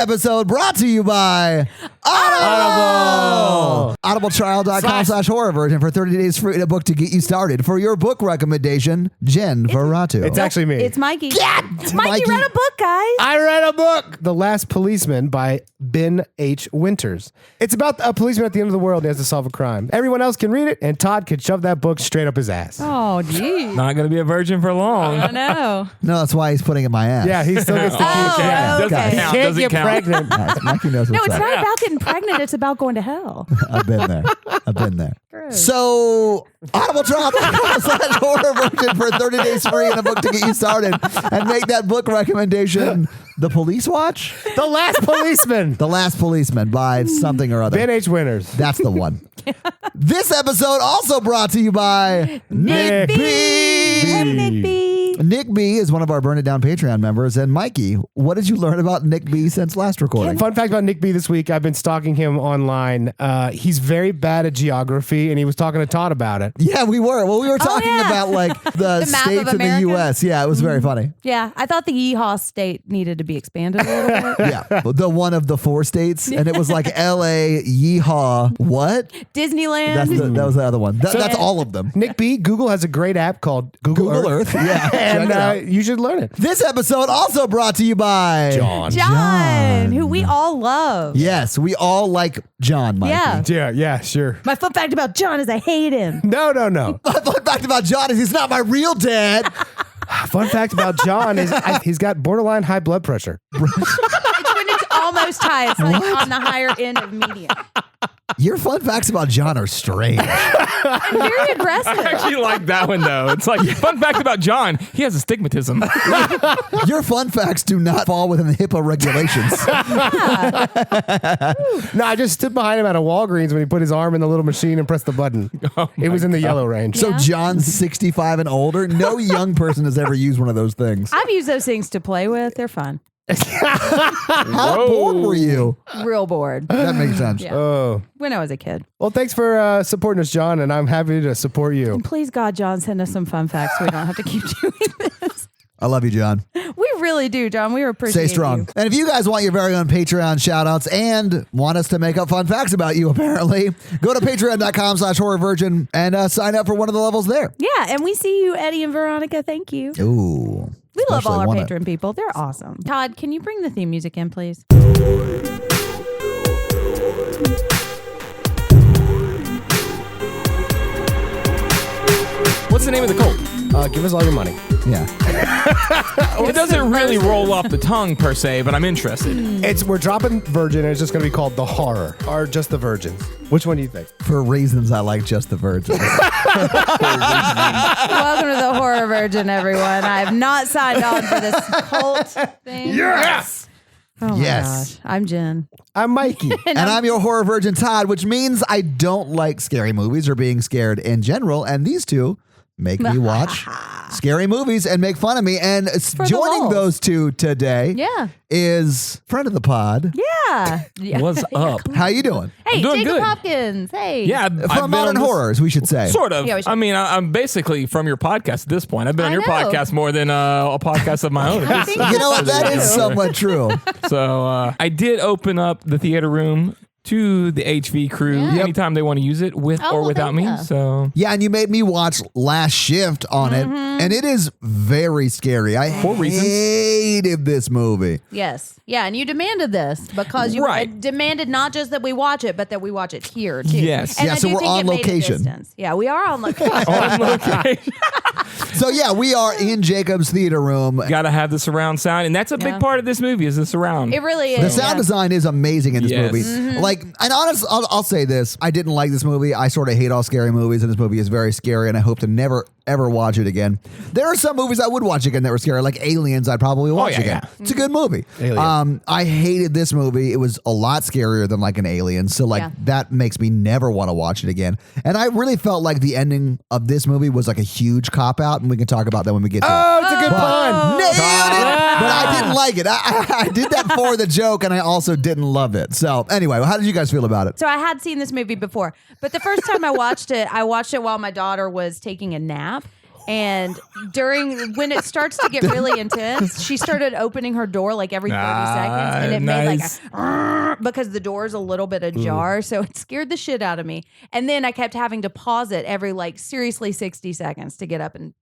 episode brought to you by Audible. Audibletrial.com/horrorversion for 30 days free to book to get you started. For your book recommendation, Jen Verrato. It's actually me. It's Mikey. Mikey read a book, guys. I read a book, The Last Policeman by Ben H. Winters. It's about a policeman at the end of the world who has to solve a crime. Everyone else can read it, and Todd can shove that book straight up his ass. Oh, geez. Not going to be a virgin for long. I know. No, that's why he's putting it in my ass. Yeah, he still gets to keep Oh, okay. He can't get pregnant. Yes, Mikey knows No, what's it's up. not about getting pregnant. It's about going to hell. I've been there. Gross. So, audibletrial.com/horrorversion for 30 days free and a book to get you started. And make that book recommendation The Police Watch? The Last Policeman. The Last Policeman by something or other. Ben H. Winters. That's the one. This episode also brought to you by Nick B. Hey, Nick B. Nick B is one of our Burn It Down Patreon members. And Mikey, what did you learn about Nick B since last recording? Fun fact about Nick B this week, I've been stalking him online. He's very bad at geography, and he was talking to Todd about it. Yeah, we were. Well, we were talking about like the map states of in the America? U.S. Yeah, it was very funny. Yeah, I thought the Yeehaw state needed to be expanded a little bit. Yeah, the one of the 4 states, and it was like L.A., Yeehaw, what? Disneyland. That was the other one. That's all of them. Nick B, Google has a great app called Google Earth. Yeah, check it out. And you should learn it. This episode also brought to you by John, who we all love. Yes, we all like John, Mikey. Yeah, sure. My fun fact about John is I hate him. No. My fun fact about John is he's not my real dad. Fun fact about John is he's got borderline high blood pressure. It's when it's almost high. It's like on the higher end of medium. Your fun facts about John are strange. And very aggressive. I actually like that one, though. It's like, fun fact about John, he has astigmatism. Your fun facts do not fall within the HIPAA regulations. No, I just stood behind him at a Walgreens when he put his arm in the little machine and pressed the button. It was in the yellow range. So John's 65 and older. No young person has ever used one of those things. I've used those things to play with. They're fun. How bored were you? Real bored. That makes sense. Yeah. Oh. When I was a kid. Well, thanks for supporting us, John, and I'm happy to support you. And please, God, John, send us some fun facts so we don't have to keep doing this. I love you, John. We really do, John. We appreciate Stay strong. you. And if you guys want your very own Patreon shout outs and want us to make up fun facts about you, apparently, go to patreon.com/horrorvirgin and sign up for one of the levels there. Yeah, and we see you, Eddie and Veronica. Thank you. Ooh. We love all our Especially Patreon people. They're awesome. Todd, can you bring the theme music in, please? What's the name of the cult? Give us all your money. Yeah. It doesn't really roll off the tongue, per se, but I'm interested. We're dropping Virgin, and it's just going to be called The Horror, or Just the Virgins. Which one do you think? For reasons I like just the Virgin. Welcome to the Horror Virgin, everyone. I have not signed on for this cult thing. Yes! Oh my Yes. gosh. I'm Jen. I'm Mikey. And I'm your horror virgin, Todd, which means I don't like scary movies or being scared in general. And these two make me watch scary movies and make fun of me. And joining those two today is friend of the pod. Yeah. What's up? How you doing? Hey, doing Jacob good. Hopkins. Hey. Yeah, From Modern Horrors, we should say. Sort of. Yeah, we should. I mean, I'm basically from your podcast at this point. I've been on I your know. podcast more than a podcast of my own. I think You know what? that's That is true. somewhat true. So I did open up the theater room to the HV crew anytime they want to use it with or well, without thank me. ya. So Yeah, and you made me watch Last Shift on it, and it is very scary. I hated this movie. Yes. Yeah, and you demanded this because you Right. demanded not just that we watch it, but that we watch it here, too. Yes. And Yeah, I so do we're think on it made a location. distance. Yeah, we are on location. on location. So yeah, we are in Jacob's theater room. Gotta have the surround sound, and that's a big part of this movie is the surround. It really The is. sound design is amazing in this Yes. movie. Like, and honestly, I'll say this: I didn't like this movie. I sort of hate all scary movies, and this movie is very scary. And I hope to never ever watch it again. There are some movies I would watch again that were scary, like Aliens. I'd probably watch again. It's a good movie. I hated this movie. It was a lot scarier than like an Alien, so like that makes me never want to watch it again. And I really felt like the ending of this movie was like a huge cop out, and we can talk about that when we get to it. Oh, it's a good pun. Nailed it. But I didn't like it. I did that for the joke, and I also didn't love it. So anyway, how did you guys feel about it? So I had seen this movie before, but the first time I watched it while my daughter was taking a nap. And when it starts to get really intense, she started opening her door like every 30 seconds, and it made like a because the door's a little bit ajar, so it scared the shit out of me. And then I kept having to pause it every like seriously 60 seconds to get up and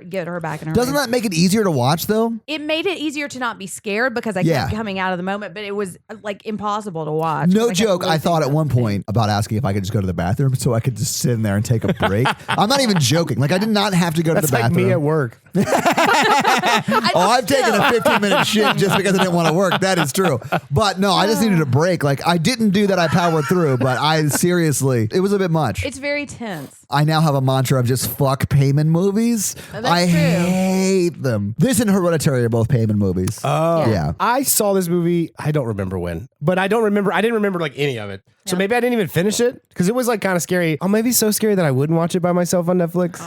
get her back in her Doesn't room. that make it easier to watch though? It made it easier to not be scared because I kept coming out of the moment, but it was like impossible to watch. No joke. I thought at one point about asking if I could just go to the bathroom so I could just sit in there and take a break. I'm not even joking. Like I did not have to go to the bathroom. That's like me at work. I've taken a 15-minute shit just because I didn't want to work. That is true. But no, I just needed a break. Like I didn't do that. I powered through, but I seriously, it was a bit much. It's very tense. I now have a mantra of just fuck payment movies. That's I true. hate them. This and Hereditary are both payment movies. Oh. Yeah. I saw this movie, I don't remember when, but I didn't remember like any of it. So maybe I didn't even finish it because it was like kind of scary. Oh, maybe so scary that I wouldn't watch it by myself on Netflix.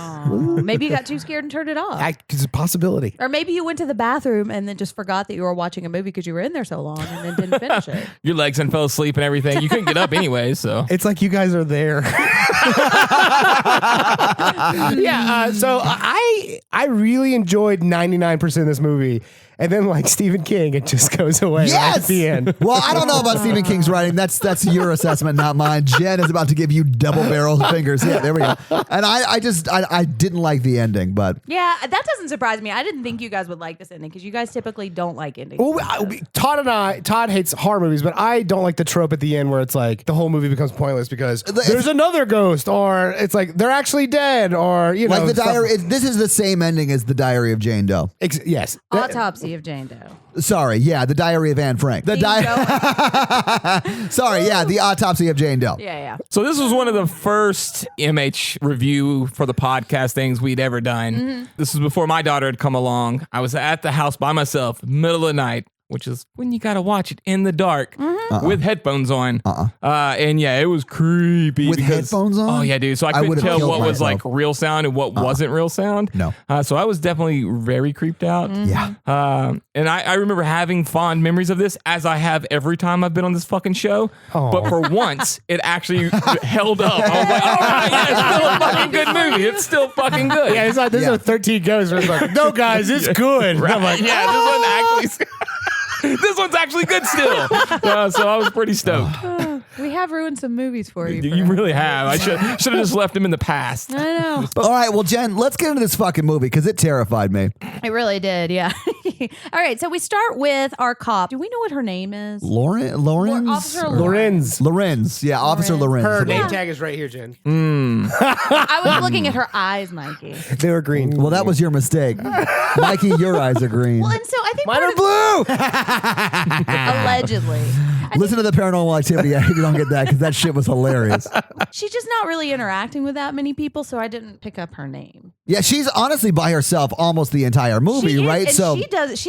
Maybe you got too scared and turned it off. It's a possibility. Or maybe you went to the bathroom and then just forgot that you were watching a movie because you were in there so long and then didn't finish it. Your legs and fell asleep and everything. You couldn't get up anyway, so. It's like you guys are there. So I really enjoyed 99% of this movie. And then like Stephen King, it just goes away right at the end. Well, I don't know about Stephen King's writing. That's your assessment, not mine. Jen is about to give you double barrel fingers. Yeah, there we go. And I didn't like the ending, but Yeah, that doesn't surprise me. I didn't think you guys would like this ending because you guys typically don't like endings. Well, Todd hates horror movies, but I don't like the trope at the end where it's like the whole movie becomes pointless because there's another ghost, or it's like they're actually dead, or you know, like the diary. This is the same ending as the Diary of Jane Doe. Yes, Autopsy of Jane Doe. Sorry, yeah, the Diary of Anne Frank. The Sorry, yeah, the Autopsy of Jane Doe. Yeah. So this was one of the first MH review for the podcast things we'd ever done. Mm-hmm. This was before my daughter had come along. I was at the house by myself, middle of the night, which is when you got to watch it in the dark with headphones on. And yeah, it was creepy. With headphones on? Oh yeah, dude. So I couldn't would've tell killed what was myself. like real sound and what wasn't real sound. No. So I was definitely very creeped out. Yeah. And I remember having fond memories of this, as I have every time I've been on this fucking show. But for once, it actually held up. I was like, all right, yeah, it's still a fucking good movie. It's still fucking good. Yeah, it's like this is a 13 ghosts. Where it's like, no, guys, it's good. Right. I'm like, yeah, this one actually. This one's actually good still. So I was pretty stoked. We have ruined some movies for you. You really have. I should have just left him in the past. I know. All right, well, Jen, let's get into this fucking movie because it terrified me. It really did, yeah. All right, so we start with our cop. Do we know what her name is? Lorenz? Officer Lorenz. Yeah, Officer Lorenz. Her name tag is right here, Jen. I was looking at her eyes, Mikey. They were green. Well, that was your mistake. Mikey, your eyes are green. Well, and so I think Mine part are of- blue. allegedly. Listen to the Paranormal Activity if you don't get that because that shit was hilarious. She's just not really interacting with that many people, so I didn't pick up her name. Yeah, she's honestly by herself almost the entire movie, She is, right? and So she does.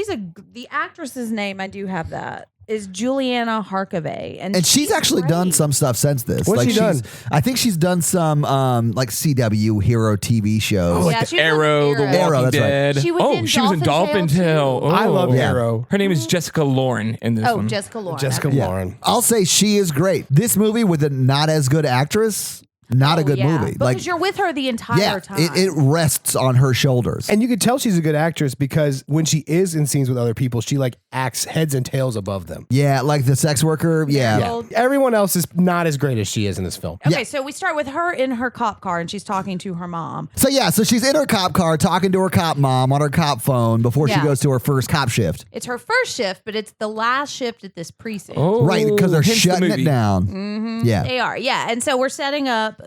The actress's name, I do have that, is Juliana Harkavy, and she's actually done great. some stuff since this. What's she done? I think she's done some like CW hero TV shows. Yeah, she was Arrow, on The Walking Arrow, that's right. Dead. She was in in Dolphin Tale. Oh. I love Yeah. Arrow. Her name is Jessica Lauren in this Oh, one. Jessica Lauren. Jessica Okay. Lauren. I'll say she is great. This movie with a not as good actress, not a good Yeah, movie. because you're with her the entire time. it rests on her shoulders. And you can tell she's a good actress because when she is in scenes with other people, she like acts heads and tails above them. Yeah, like the sex worker. Yeah. Well, Everyone else is not as great as she is in this film. Okay, so we start with her in her cop car, and she's talking to her mom. So she's in her cop car talking to her cop mom on her cop phone before she Yeah. goes to her first cop shift. It's her first shift, but it's the last shift at this precinct. Oh, Right, because they're hence the shutting it movie. down. Mm-hmm. Yeah. They are, yeah. And so we're setting up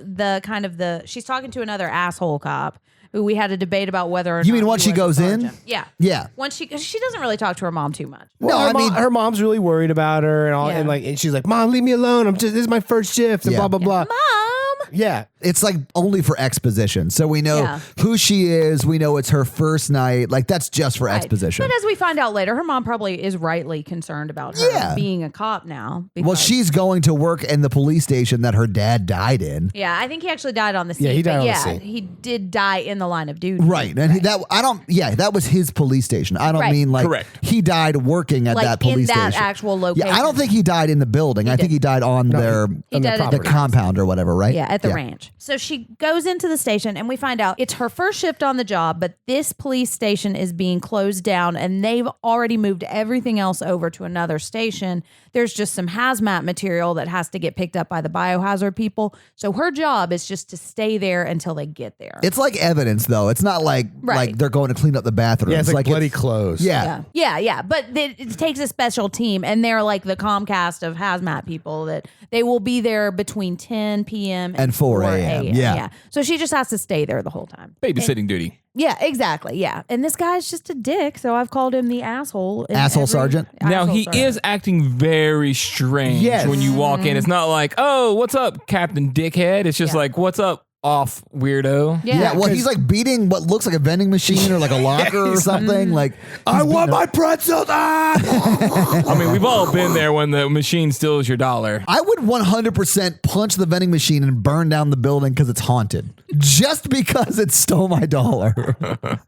she's talking to another asshole cop who we had a debate about whether or not. You mean once he she was a goes in? sergeant. Yeah. Yeah. Once she doesn't really talk to her mom too much. No, I mean- her mom's really worried about her and all, Yeah. and she's like, "Mom, leave me alone. This is my first shift," and Yeah. blah blah blah. Mom! Yeah, It's like only for exposition. So we know Yeah. who she is. We know it's her first night. Like that's just for Right. exposition. But as we find out later, her mom probably is rightly concerned about her Yeah. being a cop now. Well, because- she's going to work in the police station that her dad died in. Yeah, I think he actually died on the scene. Yeah, he died but on the yeah, scene. he did die in the line of duty. Right. And that was his police station. I don't Right. mean like Correct. he died working at Like that police in that station. actual location. Yeah, I don't think he died in the building. I think he died on He the died at compound or whatever, right? Yeah, at the ranch. So she goes into the station and we find out it's her first shift on the job, but this police station is being closed down and they've already moved everything else over to another station. There's just some hazmat material that has to get picked up by the biohazard people. So her job is just to stay there until they get there. It's like evidence, though. It's not like they're going to clean up the bathroom. Yeah, it's like bloody clothes. Yeah. Yeah. But it takes a special team, and they're like the Comcast of hazmat people that they will be there between 10 p.m. And 4 a.m. Yeah. So she just has to stay there the whole time. Babysitting duty. Yeah, exactly. Yeah. And this guy's just a dick, so I've called him the asshole. Sergeant? Now, he is acting very strange when you walk in. It's not like, oh, what's up, Captain Dickhead? It's just like, what's up, off weirdo? Yeah, well, he's like beating what looks like a vending machine or like a locker or something. Like, I want my pretzels. I mean, we've all been there when the machine steals your dollar. I would 100% punch the vending machine and burn down the building because it's haunted. Just because it stole my dollar.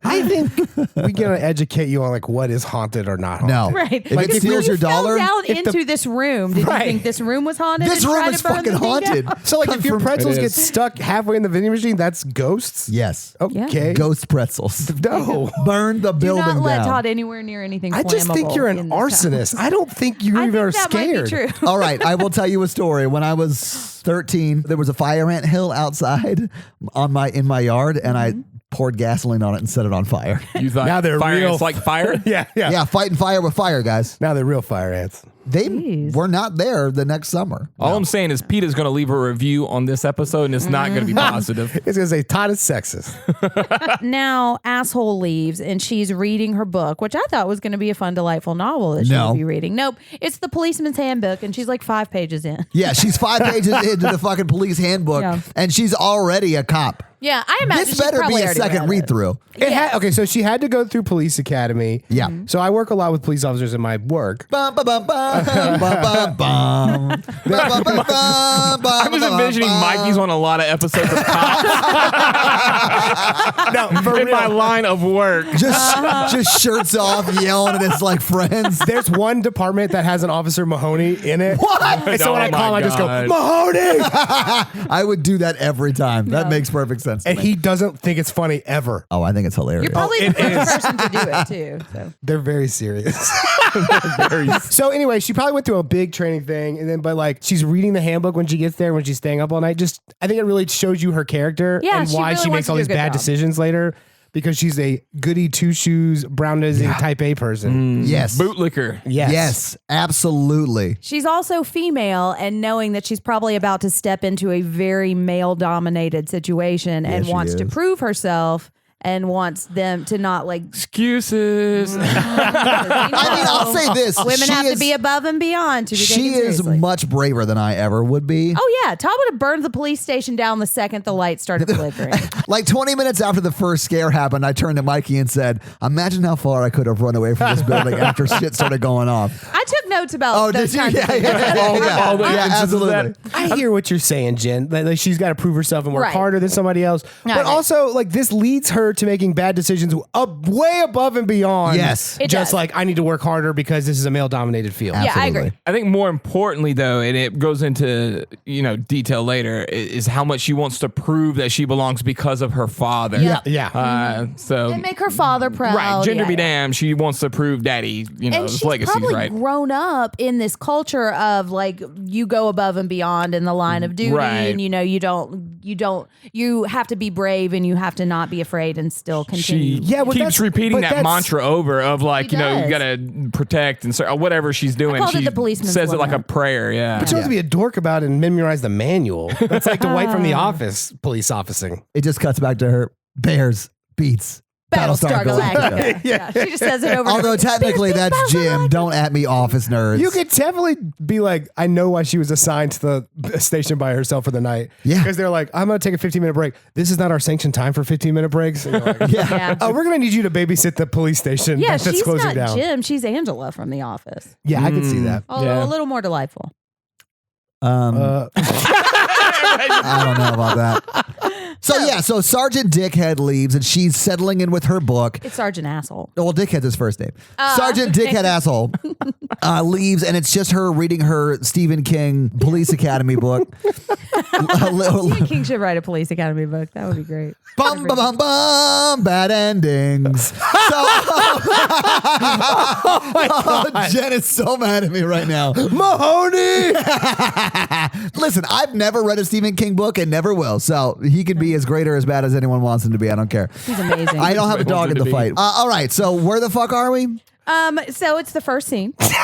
I think we gotta educate you on like what is haunted or not haunted. No. Right. If it steals your dollar. Down into this room. Did you think this room was haunted? This room is fucking haunted. So like if your pretzels get stuck halfway in the vending machine, that's ghosts? Yes. Okay. Ghost pretzels. No. Burn the building Do not let down. Todd anywhere near anything I just think flammable you're an in this arsonist. house. I don't think you I even think are that scared. might be true. All right, I will tell you a story. When I was 13, there was a fire ant hill outside in my yard, and I poured gasoline on it and set it on fire. You thought Now they're fire real. ants like fire? Yeah, fighting fire with fire, guys. Now they're real fire ants. They were not there the next summer. All I'm saying is Peter's going to leave a review on this episode, and it's not going to be positive. It's gonna say Todd is sexist. Now, asshole leaves and she's reading her book, which I thought was going to be a fun, delightful novel that she would be reading. Nope, it's the Policeman's Handbook, and she's like 5 pages in. Yeah, she's 5 pages into the fucking police handbook, and she's already a cop. Yeah, I imagine This she's better be probably a already second read it. read through. Okay, so she had to go through police academy. Yeah. So I work a lot with police officers in my work. Bum, bum, bum, bum, bum, bum, bum. Bum, bum, bum, bum, I'm just envisioning Mikey's on a lot of episodes of Cops. No, for in real. my line of work. Just shirts off, yelling at his like friends. There's one department that has an officer Mahoney in it. What? And so when Oh I call him, my I just go, God. Mahoney! I would do that every time. That makes perfect sense. To And me. he doesn't think it's funny ever. Oh, I think it's hilarious. You're probably it the first is. person to do it too. So. They're very serious. So anyway, she probably went through a big training thing, and then but like she's reading the handbook when she gets there, when she's staying up all night. Just I think it really shows you her character Yeah, and she why really she wants makes to all do a these good bad job. decisions later. Because she's a goody two shoes, brown nosing type A person. Yes. Bootlicker. Yes, absolutely. She's also female, and knowing that she's probably about to step into a very male-dominated situation and she wants to is. prove herself and wants them to not like. Excuses. I mean, I'll say this. Women she have is, to be above and beyond to be She taken is seriously. much braver than I ever would be. Oh yeah, Todd would have burned the police station down the second the lights started flickering. Like 20 minutes after the first scare happened, I turned to Mikey and said, imagine how far I could have run away from this building after shit started going off. I took notes about Oh, those did you? kinds of Yeah, things. yeah, all the yeah, instances of absolutely. I hear what you're saying, Jen. Like she's got to prove herself and work Right. harder than somebody else. No, But right. also, like this leads her to making bad decisions way above and beyond. Yes. It just does. like I need to work harder because this is a male-dominated field. Yeah, I agree. I think more importantly, though, and it goes into detail later, is how much she wants to prove that she belongs because of her father. Yep. Yeah. So And make her father proud. right, gender Yeah, be yeah. damned. She wants to prove daddy, And his she's legacy's probably right. grown up in this culture of like you go above and beyond in the line of duty, Right. and you have to be brave and you have to not be afraid and still continue. She Yeah, well, keeps that's- repeating but that that's- mantra over of like, She you does. got to protect and whatever she's doing. called it She the policeman's says it like a lament. prayer. Yeah. But you don't have to be a dork about it and memorize the manual. That's like Dwight from The Office, police officing. It just cuts back to her. Bears beats Battlestar Galactica. Yeah, she just says it over. Although technically that's Jim. Don't at me, office nerds. You could definitely be like, I know why she was assigned to the station by herself for the night. Yeah. Because they're like, I'm going to take a 15-minute break. This is not our sanctioned time for 15-minute breaks. And you're like, Yeah. oh, we're going to need you to babysit the police station Yeah, that's she's closing not down. Jim. She's Angela from The Office. Yeah, I could see that. Although Yeah. a little more delightful. I don't know about that. So Sergeant Dickhead leaves and she's settling in with her book. It's Sergeant Asshole. Well, Dickhead's his first name. Sergeant Dickhead Asshole leaves, and it's just her reading her Stephen King Police Academy book. Stephen King should write a Police Academy book. That would be great. Bum, bum, bum, bum, bad endings. So, Jen is so mad at me right now. Mahoney! Listen, I've never read a Stephen King book and never will. So he can be as great or as bad as anyone wants him to be. I don't care. He's amazing. I don't have a dog in the fight. All right. So where the fuck are we? So it's the first scene. That's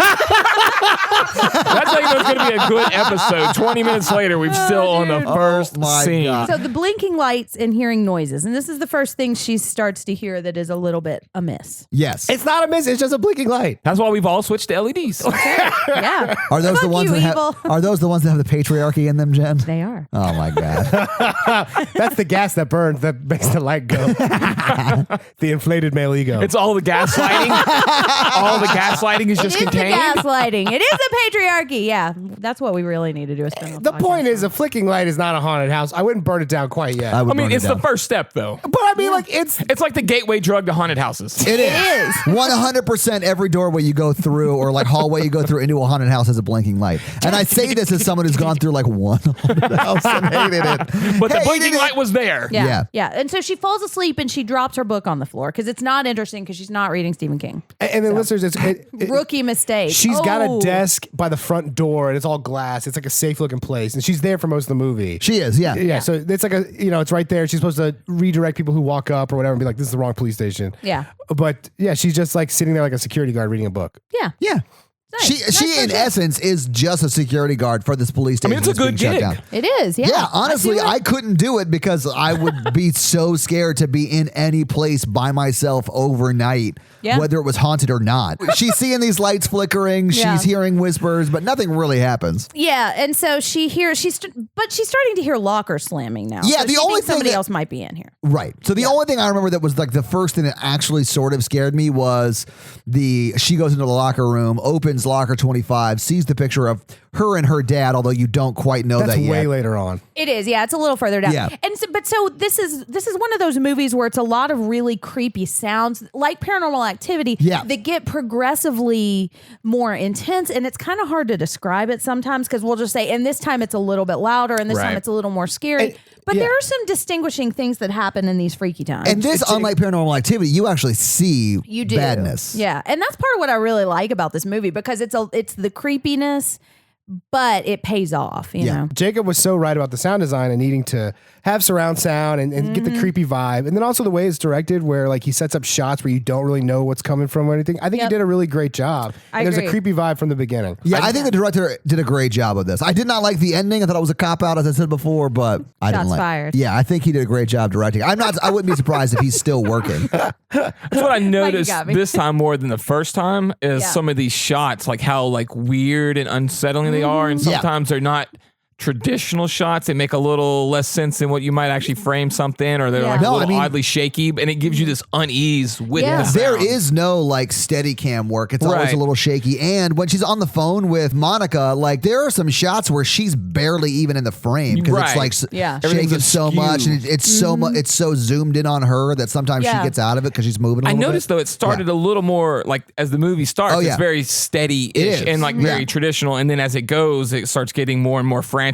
how you know it's going to be a good episode. 20 minutes later, we're still on the first scene. God. So the blinking lights and hearing noises. And this is the first thing she starts to hear that is a little bit amiss. Yes. It's not a miss. It's just a blinking light. That's why we've all switched to LEDs. Yeah. Are those the Fuck ones you, that evil. have? Are those the ones that have the patriarchy in them, Jen? They are. Oh my God. That's the gas that burns that makes the light go. The inflated male ego. It's all the gaslighting. All the gaslighting is just It is contained. the gaslighting. It is the patriarchy. Yeah. That's what we really need to do. The point is, a flicking light is not a haunted house. I wouldn't burn it down quite yet. I would I mean, burn it it's the down. first step, though. But I mean, like, it's It's like the gateway drug to haunted houses. It is 100%. Every doorway you go through, or like hallway you go through into a haunted house, has a blinking light. And I say this as someone who's gone through like one haunted house and hated it. But the Hated blinking it. light was there. Yeah. Yeah. Yeah. And so she falls asleep and she drops her book on the floor because it's not interesting because she's not reading Stephen King. and then listeners, Rookie mistake. she's got a Oh. desk by the front door and it's all glass. It's like a safe looking place, and she's there for most of the movie. She is, yeah. Yeah, so it's like it's right there. She's supposed to redirect people who walk up or whatever and be like, this is the wrong police station. Yeah. But yeah, she's just like sitting there like a security guard reading a book. Yeah. Yeah. Nice. She Nice in for essence is just a security guard for this police I station. mean, it's a that's good being shut gig. down. It is. Yeah. Yeah, honestly, do it. I couldn't do it because I would be so scared to be in any place by myself overnight, Yeah. whether it was haunted or not. She's seeing these lights flickering, Yeah. she's hearing whispers, but nothing really happens. Yeah, and so she hears but she's starting to hear lockers slamming now. Yeah, So the she only thinks somebody thing that- else might be in here. Right. So the only thing I remember that was like the first thing that actually sort of scared me was she goes into the locker room, opens locker 25, sees the picture of her and her dad, although you don't quite know That's that way yet. later on. It is, yeah. It's a little further down. Yeah. And so this is one of those movies where it's a lot of really creepy sounds, like Paranormal Activity, Yeah. that get progressively more intense, and it's kind of hard to describe it sometimes because we'll just say, and this time it's a little bit louder, and this time Right. it's a little more scary. But there are some distinguishing things that happen in these freaky times. And this, unlike Paranormal Activity, you actually see You do. badness. Yeah. And that's part of what I really like about this movie because it's the creepiness, but it pays off, you Yeah. know. Jacob was so right about the sound design and needing to have surround sound and get Mm-hmm. the creepy vibe. And then also the way it's directed where like he sets up shots where you don't really know what's coming from or anything. I think he Yep. did a really great job. I And there's agree. a creepy vibe from the beginning. Yeah, I think the director did a great job of this. I did not like the ending. I thought it was a cop out, as I said before, but I didn't Shots like. fired. Yeah, I think he did a great job directing. I wouldn't be surprised if he's still working. That's what I noticed got me. this time more than the first time is Yeah. some of these shots, like how like weird and unsettling they are, and Yeah. sometimes they're not traditional shots. They make a little less sense than what you might actually frame something, or they're Yeah. like a No, I little mean- oddly shaky, and it gives you this unease with Yeah. the There sound. is no like steady cam work. It's always Right. a little shaky. And when she's on the phone with Monica, like there are some shots where she's barely even in the frame because it's Right. like Yeah. shaking Everything's so askew. much, and it's so much. It's so zoomed in on her that sometimes she Yeah. gets out of it because she's moving. A I little noticed bit. though it started a little more like as the movie starts, Oh, yeah. it's very steady-ish It is. and like Yeah. very traditional, and then as it goes, it starts getting more and more frantic,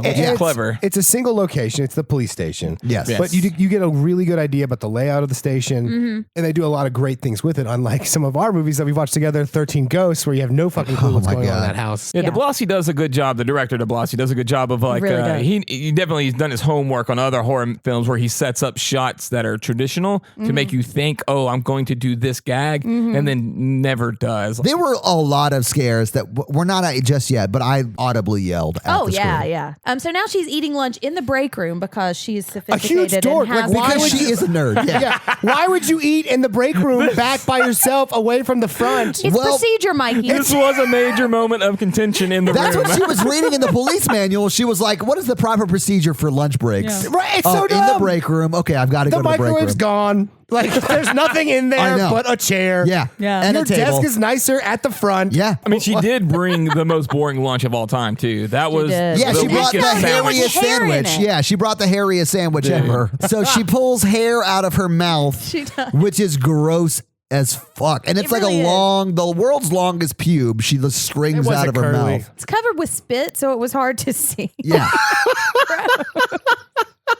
which is clever. It's a single location. It's the police station. Yes. But you get a really good idea about the layout of the station, Mm-hmm. and they do a lot of great things with it. Unlike some of our movies that we've watched together, 13 Ghosts, where you have no fucking clue what's my going on in God. that house. Yeah, Yeah. De Blasi does a good job. The director De Blasi does a good job of like Really does. he definitely has done his homework on other horror films where he sets up shots that are traditional to make you think, oh, I'm going to do this gag, and then never does. There were a lot of scares that we're not at just yet, but I audibly yelled. At Oh the yeah, screen. yeah. So now she's eating lunch in the break room because she's sophisticated dork. and has Like, why because would she you- is a nerd. Yeah. Yeah. Why would you eat in the break room back by yourself away from the front? It's Well, procedure, Mikey. This was a major moment of contention in the That's room. what she was reading in the police manual. She was like, "What is the proper procedure for lunch breaks?" Right, it's Oh, so in the dumb. break room. Okay, I've got to The go to the break room. microwave's gone. Like, there's nothing in I there know. but a chair. Yeah, Yeah. and Your a table. desk is nicer at the front. Yeah, I mean, she did bring the most boring lunch of all time too. That was did. yeah. the She brought the weakest hair- sandwich. hairiest hair in sandwich. it. Yeah, she brought the hairiest sandwich ever. So she pulls hair out of her mouth, She does. which is gross as fuck. And it's like really the world's longest pube. She just strings out of her mouth. It's covered with spit, so it was hard to see. Yeah.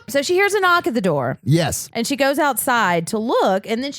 So she hears a knock at the door. Yes. And she goes outside to look, and then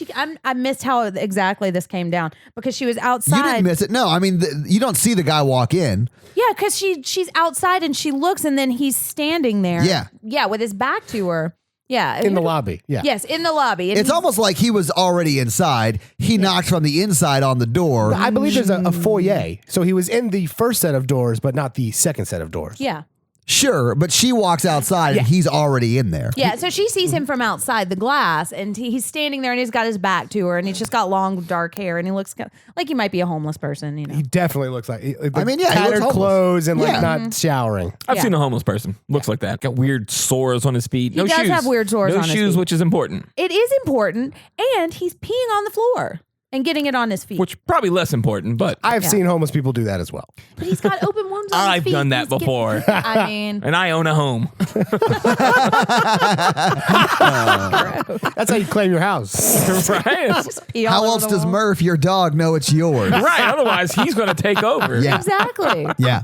I missed how exactly this came down because she was outside. You didn't miss it. No, I mean, you don't see the guy walk in. Yeah, because she's outside and she looks, and then he's standing there. Yeah. Yeah, with his back to her. Yeah. In the lobby. Yeah. Yes, in the lobby. And It's almost like he was already inside. He knocked from the inside on the door. I believe there's a foyer. So he was in the first set of doors, but not the second set of doors. Yeah. Sure, but she walks outside and he's already in there. Yeah, so she sees him from outside the glass, and he's standing there, and he's got his back to her, and he's just got long, dark hair, and he looks like he might be a homeless person, you know. He definitely looks like I mean, yeah, he looks tattered homeless. clothes and like Yeah. not showering. I've Yeah. seen a homeless person. Looks like that. Got weird sores on his feet. He No does shoes. have weird sores no on his shoes, feet. which is important. It is important, and he's peeing on the floor and getting it on his feet. Which probably less important, but I've seen homeless people do that as well. But he's got open wounds on his I've feet. done that He's getting- before. I mean, and I own a home. That's how you claim your house. Right? just pee all How over else the does wall. Murph, your dog, know it's yours? Right. Otherwise, he's going to take over. Yeah. Exactly. Yeah.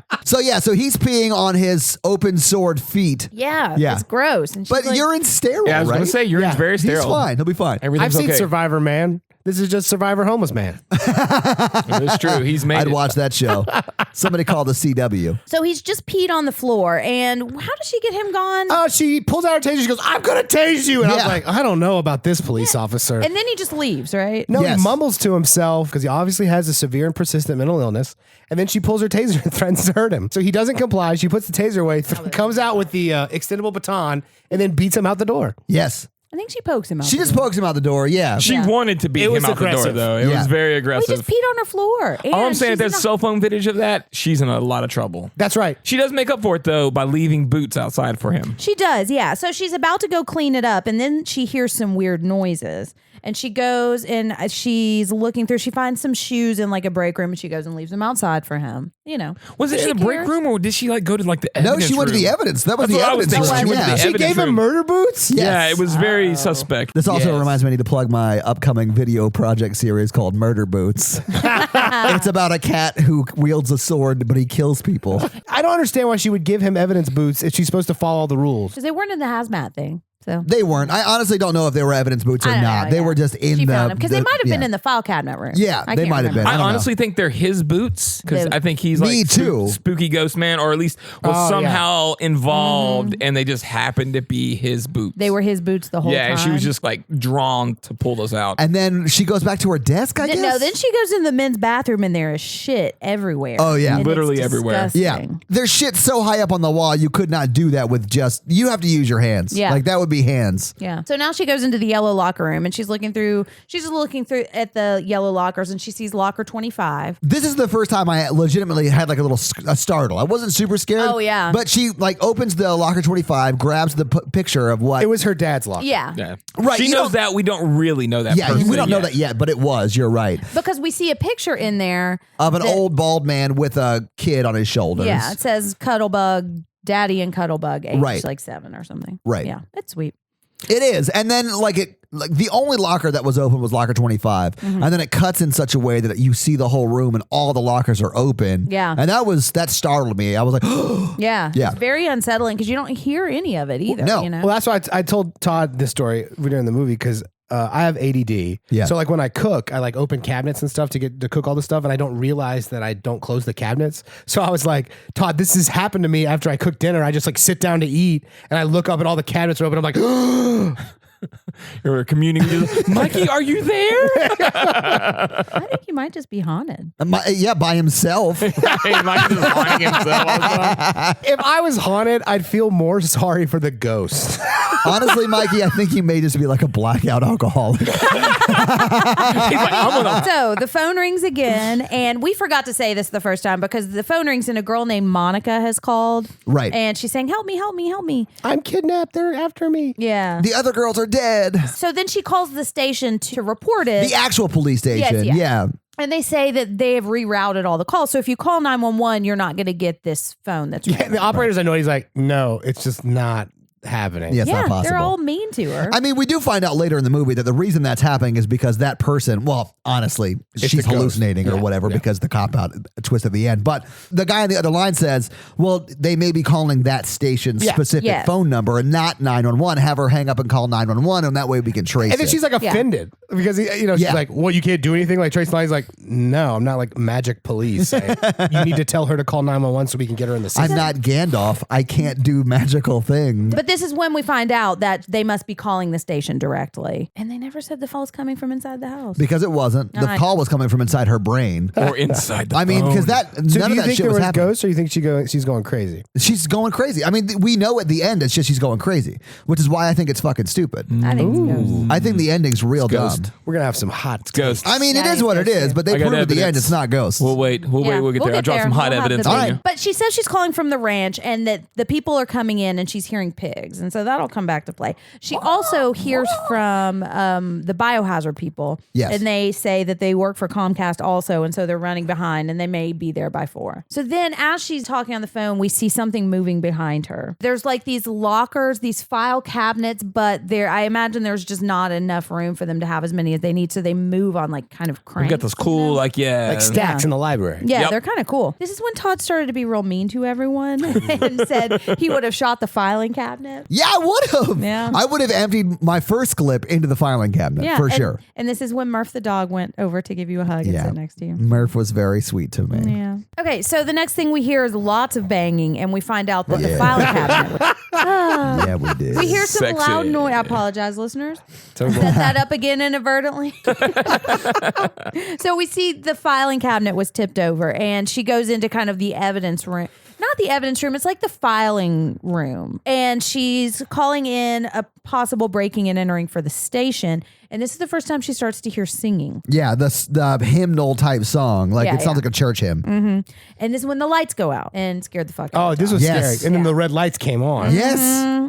So he's peeing on his open sword feet. Yeah, Yeah. it's gross. And she's But like, urine's sterile, Yeah, I was right? going to say, urine's very He's sterile. fine. He'll be fine. I've Everything's seen okay. Survivor Man. This is just Survivor Homeless Man. It's true. He's made I'd it. watch that show. Somebody called the CW. So he's just peed on the floor, and how does she get him gone? She pulls out her taser. She goes, "I'm gonna tase you." And I was Yeah. like, I don't know about this police officer. And then he just leaves, right? No, Yes. he mumbles to himself because he obviously has a severe and persistent mental illness. And then she pulls her taser and threatens to hurt him. So he doesn't comply. She puts the taser away, comes out with the extendable baton, and then beats him out the door. Yes. I think she pokes him out. She the just door. pokes him out the door. Yeah. She Yeah. wanted to beat him was out the door, aggressive. though. It Yeah. was very We aggressive. just peed on her floor. And All I'm saying, if she's there's in a- cell phone footage of that, she's in a lot of trouble. That's right. She does make up for it, though, by leaving boots outside for him. She does, yeah. So she's about to go clean it up, and then she hears some weird noises. And she goes and she's looking through. She finds some shoes in like a break room, and she goes and leaves them outside for him. You know, Was it She in the break cares. room, or did she like go to like the No, evidence she went to room? the evidence. That was That's the what I was evidence thinking. room. She went to Yeah. the She evidence gave him room. murder boots? Yes. Yeah, it was very suspect. This also Yes. reminds me I need to plug my upcoming video project series called Murder Boots. It's about a cat who wields a sword, but he kills people. I don't understand why she would give him evidence boots if she's supposed to follow all the rules. because they weren't in the hazmat thing. So They weren't. I honestly don't know if they were evidence boots or I don't not. know, They yeah. were just in she the. found them because they might have been yeah. in the file cabinet room. Yeah, I they can't might have been. remember. I don't know. honestly think they're his boots because They- I think he's Me like too. spooky ghost man, or at least was Oh, yeah. somehow involved, and they just happened to be his boots. They were his boots the whole yeah, time. and she was just like drawn to pull those out. And then she goes back to her desk, I guess? No, then she goes in the men's bathroom, and there is shit everywhere. Oh, yeah. And it's Literally everywhere. Yeah. disgusting. There's shit so high up on the wall, you could not do that with just. You have to use your hands. Yeah. Like that would be hands. Yeah. So now she goes into the yellow locker room, and she's looking through at the yellow lockers, and she sees locker 25. This is the first time I legitimately had like a startle. I wasn't super scared. Oh, yeah. But she like opens the locker 25, grabs the picture of what. It was her dad's locker. Yeah. yeah, Right, She you knows don't- that. We don't really know that. yeah, we personally don't know yet. that yet, but it was. You're right. Because we see a picture in there Of an that- old bald man with a kid on his shoulders. Yeah, it says Cuddlebug, Daddy and Cuddlebug, age Right. like 7 or something. Right. Yeah, it's sweet. It is. And then like the only locker that was open was locker 25. Mm-hmm. And then it cuts in such a way that you see the whole room and all the lockers are open. Yeah. And that startled me. I was like, Yeah. Yeah. It's very unsettling because you don't hear any of it either. no. You know? Well, that's why I told Todd this story during the movie because I have ADD. Yeah. So like when I cook, I like open cabinets and stuff to cook all this stuff, and I don't realize that I don't close the cabinets. So I was like, Todd, this has happened to me after I cook dinner. I just like sit down to eat, and I look up and all the cabinets are open. I'm like, You're communing with Mikey, are you there? I think you might just be haunted. by himself. Hey, Mikey's just haunting himself all the time. if I was haunted, I'd feel more sorry for the ghost. Honestly, Mikey, I think he may just be like a blackout alcoholic. He's like, I'm gonna. So the phone rings again, and we forgot to say this the first time because the phone rings and a girl named Monica has called. Right. And she's saying, help me, help me, help me. I'm kidnapped. They're after me. Yeah. The other girls are dead. So then she calls the station to report it. The actual police station. Yes, Yeah. And they say that they have rerouted all the calls. So if you call 911, you're not going to get this phone that's Yeah, the operator's annoyed. He's like, no, it's just not happening. Yeah, it's not possible. they're all mean to her. I mean, we do find out later in the movie that the reason that's happening is because that person, well, honestly, she's hallucinating or whatever because the cop out twist at the end. But the guy on the other line says, well, they may be calling that station's specific phone number and not 911. Have her hang up and call 911, and that way we can trace it. And then she's like offended because, she's like, well, you can't do anything. Like Trace Lyon's like, no, I'm not like magic police. You need to tell her to call 911 so we can get her in the system. I'm not Gandalf. I can't do magical things. But this is when we find out that they must be calling the station directly. And they never said the phone was coming from inside the house. Because it wasn't. The call was coming from inside her brain. Or inside the I mean, because none So of do you that think shit there was was happening. ghosts, or you think she's going crazy? She's going crazy. I mean, we know at the end it's just she's going crazy, which is why I think it's fucking stupid. I think it's ghosts. I think the ending's real dumb. Ghost. We're going to have some hot Ghost. I mean, it Yeah, is what it it's is, but they I got prove at the end evidence. it's not ghosts. We'll wait. We'll get there. I'll drop some hot We'll have evidence the on video. you. But she says she's calling from the ranch and that the people are coming in and she's hearing pigs. And so that'll come back to play. She also hears from the biohazard people. Yes. And they say that they work for Comcast also. And so they're running behind and they may be there by 4. So then as she's talking on the phone, we see something moving behind her. There's like these lockers, these file cabinets, but I imagine there's just not enough room for them to have as many as they need. So they move on like kind of cranks. We got those cool, like stacks in the library. Yeah, Yep. they're kind of cool. This is when Todd started to be real mean to everyone and said he would have shot the filing cabinet. Yeah, I would have. Yeah. I would have emptied my first clip into the filing cabinet Yeah, for sure. And this is when Murph the dog went over to give you a hug and sit next to you. Murph was very sweet to me. Yeah. Okay, so the next thing we hear is lots of banging, and we find out that the filing cabinet. Yeah, we did. We hear some Sexy. loud noise. I apologize, listeners. Set that up again inadvertently. So we see the filing cabinet was tipped over, and she goes into kind of the evidence room. Not the evidence room, it's like the filing room. And she's calling in a possible breaking and entering for the station. And this is the first time she starts to hear singing. Yeah, the hymnal type song. Like it sounds like a church hymn. Mm-hmm. And this is when the lights go out and scared the fuck out Oh, of this Todd. was Yes. scary. And then the red lights came on. Yes.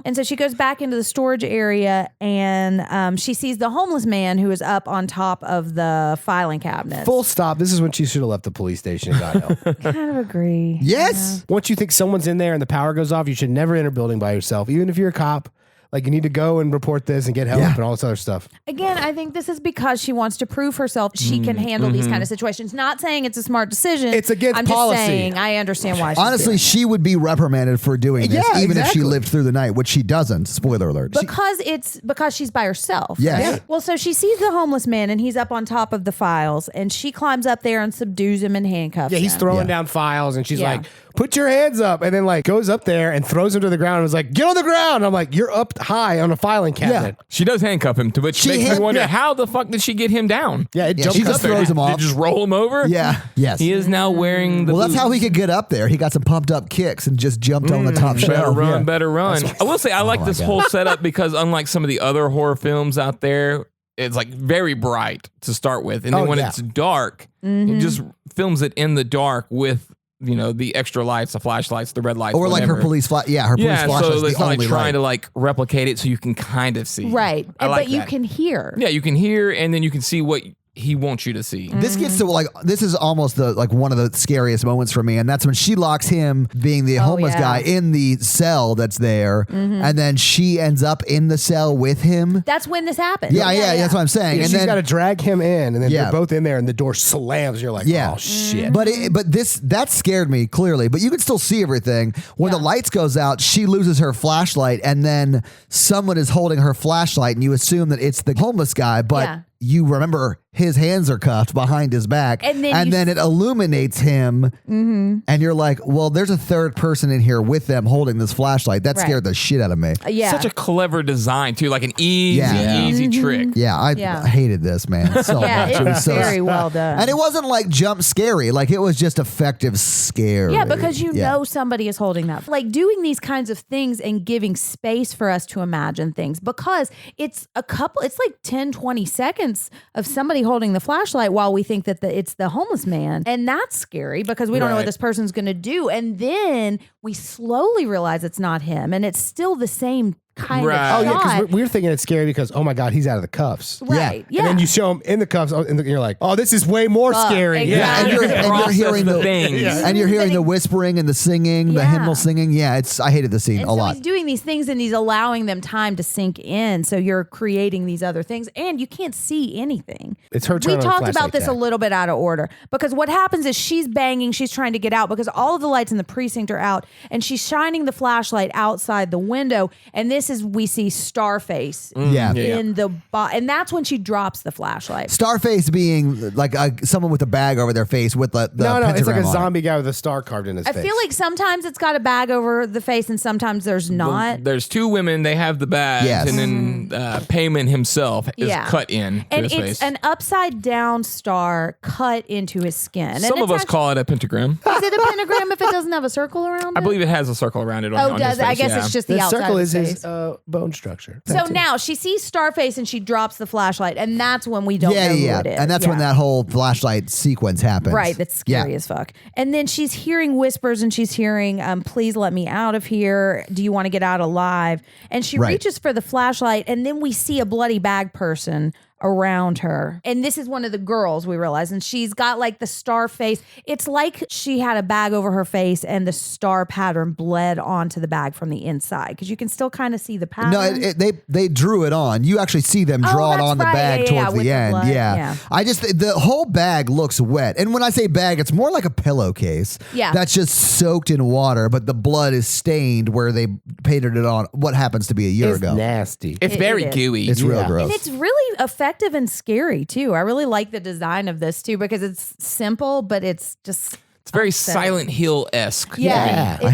And so she goes back into the storage area and she sees the homeless man who is up on top of the filing cabinet. Full stop. This is when she should have left the police station and got help. Kind of agree. Yes. Once you think someone's in there and the power goes off, you should never enter a building by yourself, even if you're a cop. Like, you need to go and report this and get help and all this other stuff. Again, I think this is because she wants to prove herself she can handle these kind of situations. Not saying it's a smart decision. It's against I'm policy. just saying I understand why she's Honestly, doing she would be reprimanded for doing this, Yeah, even if she exactly. lived through the night, which she doesn't. Spoiler alert. it. Because she's by herself. Yes. right? Yeah. Well, so she sees the homeless man and he's up on top of the files and she climbs up there and subdues him and handcuffs Yeah, he's him. throwing down files and she's Yeah. like, put your hands up. And then like goes up there and throws him to the ground and was like, get on the ground. And I'm like, you're up high on a filing cabinet. She does handcuff him, which She makes hand- me wonder yeah. how the fuck did she get him down? Yeah, it Yeah, jumped she up just there. throws him off. Did just roll him over? Yeah. Yes. He is now wearing the. Well, that's how he boots. could get up there. He got some pumped up kicks and just jumped on the top Better shelf. run, Yeah. better run. I will say I like this whole setup because unlike some of the other horror films out there, it's like very bright to start with, and then when it's dark, it just films it in the dark with the extra lights, the flashlights, the red lights, Or like her whatever. police flashlight. Yeah, her police Yeah, flashlight so is it's the not like only trying light. to like replicate it, so you can kind of see. Right. I like but you that. can hear. Yeah, you can hear, and then you can see what he wants you to see. This gets to this is almost one of the scariest moments for me, and that's when she locks him, being the homeless yeah. guy, in the cell that's there, and then she ends up in the cell with him. That's when this happens. Yeah, that's what I'm saying. And And she's then got to drag him in, and then Yeah. they're both in there, and the door slams. You're like, Yeah. oh shit. But that scared me clearly. But you can still see everything. When the lights goes out, she loses her flashlight, and then someone is holding her flashlight, and you assume that it's the homeless guy, but Yeah. you remember his hands are cuffed behind his back, And then it illuminates him, and you're like, well, there's a third person in here with them holding this flashlight. That Right. scared the shit out of me. Yeah. Such a clever design too, like an easy trick. Yeah, I Yeah. hated this, man, so Yeah, much. it was so very well done. And it wasn't like jump scary. Like, it was just effective scary. Yeah, because you Yeah. know somebody is holding that. Like doing these kinds of things and giving space for us to imagine things because it's like 10, 20 seconds of somebody holding the flashlight while we think that it's the homeless man. And that's scary because we don't know what Right. this person's going to do. And then we slowly realize it's not him and it's still the same kind Right. of Oh yeah, shot. because we're thinking it's scary because oh my god, he's out of the cuffs. Right. Yeah. And then you show him in the cuffs, and you're like, oh, this is way more scary. exactly. And you're Process hearing the the things. and you're hearing the whispering and the singing, the hymnal singing. Yeah, I hated the scene And a so lot. he's doing these things and he's allowing them time to sink in. So you're creating these other things and you can't see anything. It's her turn We on talked flashlight about this tag. a little bit out of order because what happens is she's banging, she's trying to get out because all of the lights in the precinct are out and she's shining the flashlight outside the window. And this is, we see Starface Yeah. in the, and that's when she drops the flashlight. Starface being like someone with a bag over their face with the No, it's like pentagram a on it. zombie guy with a star carved in his I face. feel like sometimes it's got a bag over the face and sometimes there's not. There's two women. They have the bags, Yes. and then Payman himself is Yeah. cut in to And his it's face. an upside down star cut into his skin. And Some of it's us call it a pentagram. Is it a pentagram if it doesn't have a circle around it? I believe it has a circle around it. Oh, on does his it? I face, guess yeah. it's just the the outside circle of is his his face. bone structure. So now she sees Starface and she drops the flashlight, and that's when we don't know who it is. And that's when Yeah. that whole flashlight sequence happens. Right, that's scary as fuck. And then she's hearing whispers and she's hearing, please let me out of here. Do you want to get out alive? And she Right. reaches for the flashlight, and then we see a bloody bag person around her. And this is one of the girls, we realize, and she's got like the star face. It's like she had a bag over her face and the star pattern bled onto the bag from the inside because you can still kind of see the pattern. No, they drew it on. You actually see them draw it that's on the right. bag Yeah, towards with the the end. blood. Yeah. Yeah. The whole bag looks wet. And when I say bag, it's more like a pillowcase. Yeah. That's just soaked in water, but the blood is stained where they painted it on what happens to be a year It's ago. nasty. It's It very is. gooey. It's real Yeah. gross. And it's really effective and scary too. I really like the design of this too because it's simple, but it's just It's very upsetting. Silent Hill-esque. Yeah. it I is.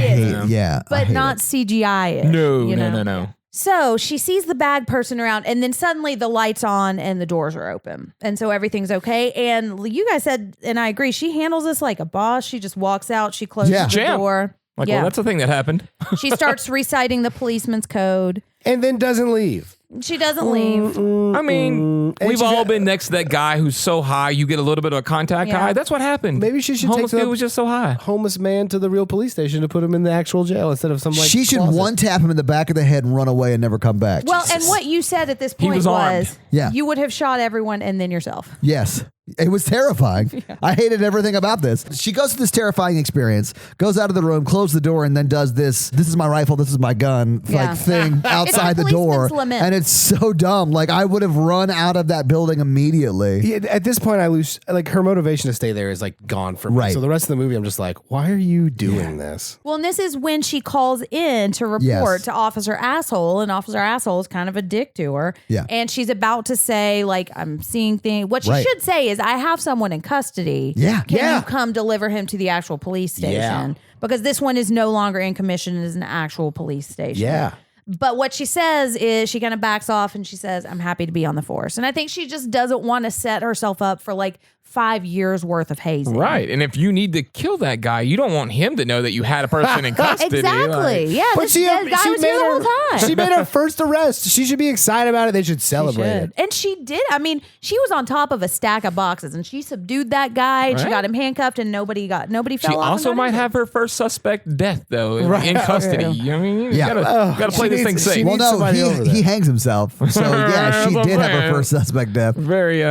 hate, I But hate not it. CGI. No. So she sees the bag person around, and then suddenly the light's on and the doors are open, and so everything's okay. And you guys said, and I agree, she handles this like a boss. She just walks out, she closes Yeah. the Champ. door. Like, well, that's the thing that happened. She starts reciting the policeman's code. And then doesn't leave. She doesn't leave. I mean, And we've she all got- been next to that guy who's so high, you get a little bit of a contact Yeah. high. That's what happened. Maybe she should Homeless take the- dude was just so high. Homeless man to the real police station to put him in the actual jail instead of some like She should closet. one tap him in the back of the head and run away and never come back. Well, and what you said at this point was armed. was Yeah. you would have shot everyone and then yourself. Yes. It was terrifying. I hated everything about this. She goes through this terrifying experience, goes out of the room, closes the door, and then does this is my rifle, this is my gun Yeah. like thing outside the door. policeman's lament. And it's so dumb. Like I would have run out of that building immediately. Yeah, at this point, I lose like her motivation to stay there is like gone from me. Right. So the rest of the movie, I'm just like, why are you doing this? Well, and this is when she calls in to report Yes. to Officer Asshole, and Officer Asshole is kind of a dick to her. Yeah. And she's about to say, like, I'm seeing things. What she Right. should say is, I have someone in custody. Yeah. Can Yeah. you come deliver him to the actual police station? Yeah. Because this one is no longer in commission, it is an actual police station. Yeah. But what she says is she kind of backs off and she says, I'm happy to be on the force. And I think she just doesn't want to set herself up for like 5 years worth of hazing. Right. And if you need to kill that guy, you don't want him to know that you had a person in custody. Exactly. Like, Yeah. But This she guy was here the whole time. She made her first arrest. She should be excited about it. They should celebrate it. Should. And she did. I mean, she was on top of a stack of boxes and she subdued that guy and she Right. got him handcuffed and nobody fell She off. and also got might injured. have her first suspect death, though, Right. in custody. Yeah. You know what I mean? You Yeah. gotta play she this thing needs- safe. she Well, needs no, somebody over he there. hangs himself. So yeah, That's she what I'm did have her saying. first suspect death. Very,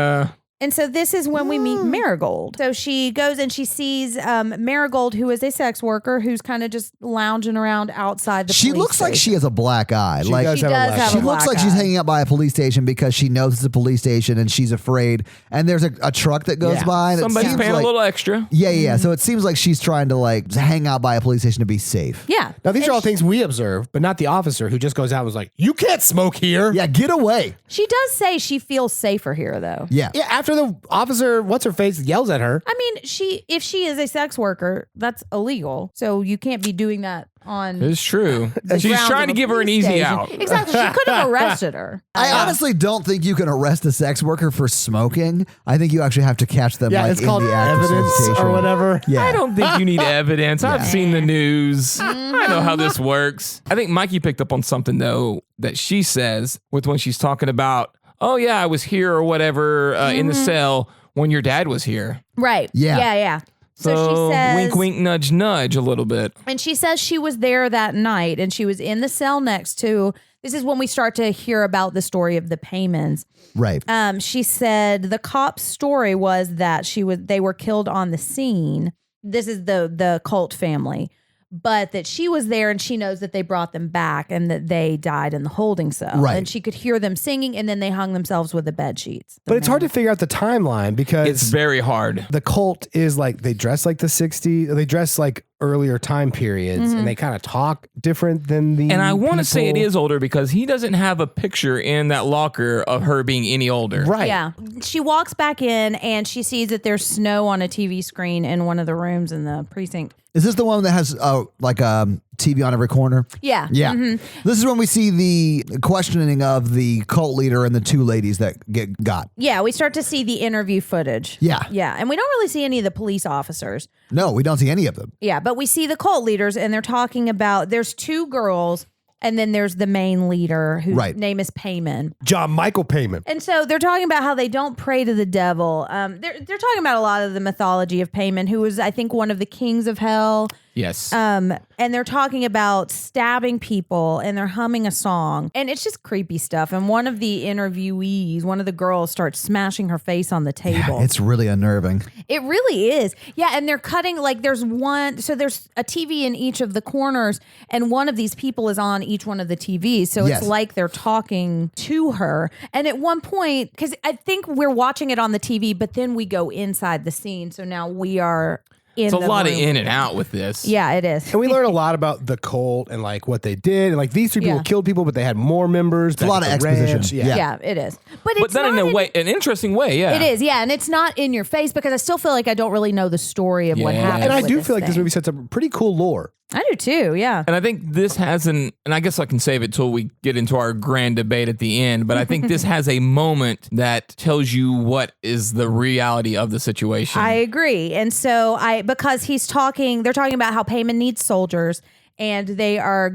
And so this is when we meet Marigold. So she goes and she sees Marigold, who is a sex worker, who's kind of just lounging around outside the She police looks like she station. has a black eye. She like does She have a does black have eye. a she looks black like she's eye. hanging out by a police station because she knows it's a police station and she's afraid. And there's a truck that goes Yeah. by. And somebody's it seems paying like, a little extra. Yeah. So it seems like she's trying to like hang out by a police station to be safe. Yeah. Now, these And are all things we observe, but not the officer who just goes out and was like, you can't smoke here. Yeah, get away. She does say she feels safer here, though. Yeah. Yeah, after the officer, what's her face, yells at her. I mean, if she is a sex worker, that's illegal. So you can't be doing that on. It's true. the She's grounds trying of to a give her an police easy station. out. Exactly. She could have arrested her. I honestly don't think you can arrest a sex worker for smoking. I think you actually have to catch them Yeah, like it's in called the act of evidence solicitation. or whatever. Yeah. I don't think you need evidence. I've seen the news. I know how this works. I think Mikey picked up on something, though, that she says with when she's talking about, oh, yeah, I was here or whatever in the cell when your dad was here. Right. Yeah. Yeah. So So she says, wink, wink, nudge, nudge a little bit. and she says she was there that night and she was in the cell next to This is when we start to hear about the story of the Paymans. Right. She said the cop's story was that they were killed on the scene. This is the cult family, but that she was there and she knows that they brought them back and that they died in the holding cell. Right. And she could hear them singing, and then they hung themselves with the bed sheets. But it's hard to figure out the timeline because It's very hard. the cult is like they dress like the 60s. They dress like earlier time periods, and they kind of talk different than the. And I want to say it people. is older because he doesn't have a picture in that locker of her being any older. right. Yeah. She walks back in and she sees that there's snow on a TV screen in one of the rooms in the precinct. Is this the one that has like a TV on every corner? Yeah. Yeah. This is when we see the questioning of the cult leader and the two ladies that got. Yeah, we start to see the interview footage. Yeah. Yeah, and we don't really see any of the police officers. No, we don't see any of them. Yeah, but we see the cult leaders, and they're talking about there's two girls, and then there's the main leader whose Right. name is Payman. John Michael Payman. And so they're talking about how they don't pray to the devil. They're talking about a lot of the mythology of Payman, who was, I think, one of the kings of hell. Yes. And they're talking about stabbing people, and they're humming a song, and it's just creepy stuff. And one of the interviewees, one of the girls, starts smashing her face on the table. It's really unnerving. It really is. Yeah, and they're cutting, like there's a TV in each of the corners, and one of these people is on each one of the TVs. So Yes. it's like they're talking to her. And at one point, because I think we're watching it on the TV, but then we go inside the scene. So now we are in It's a the lot of room. in and out with this. Yeah, it is. And we learn a lot about the cult and like what they did. And like these three people Yeah. killed people, but they had more members. It's a lot of exposition. Yeah. Yeah, it is. But But it's then in not a way, an interesting way, yeah. It is, yeah, and it's not in your face because I still feel like I don't really know the story of what Yeah. happened. And I with do feel like this thing. movie sets up pretty cool lore. I do too, yeah. And I think this has and I guess I can save it till we get into our grand debate at the end, but I think this has a moment that tells you what is the reality of the situation. I agree. And so because they're talking about how Payman needs soldiers and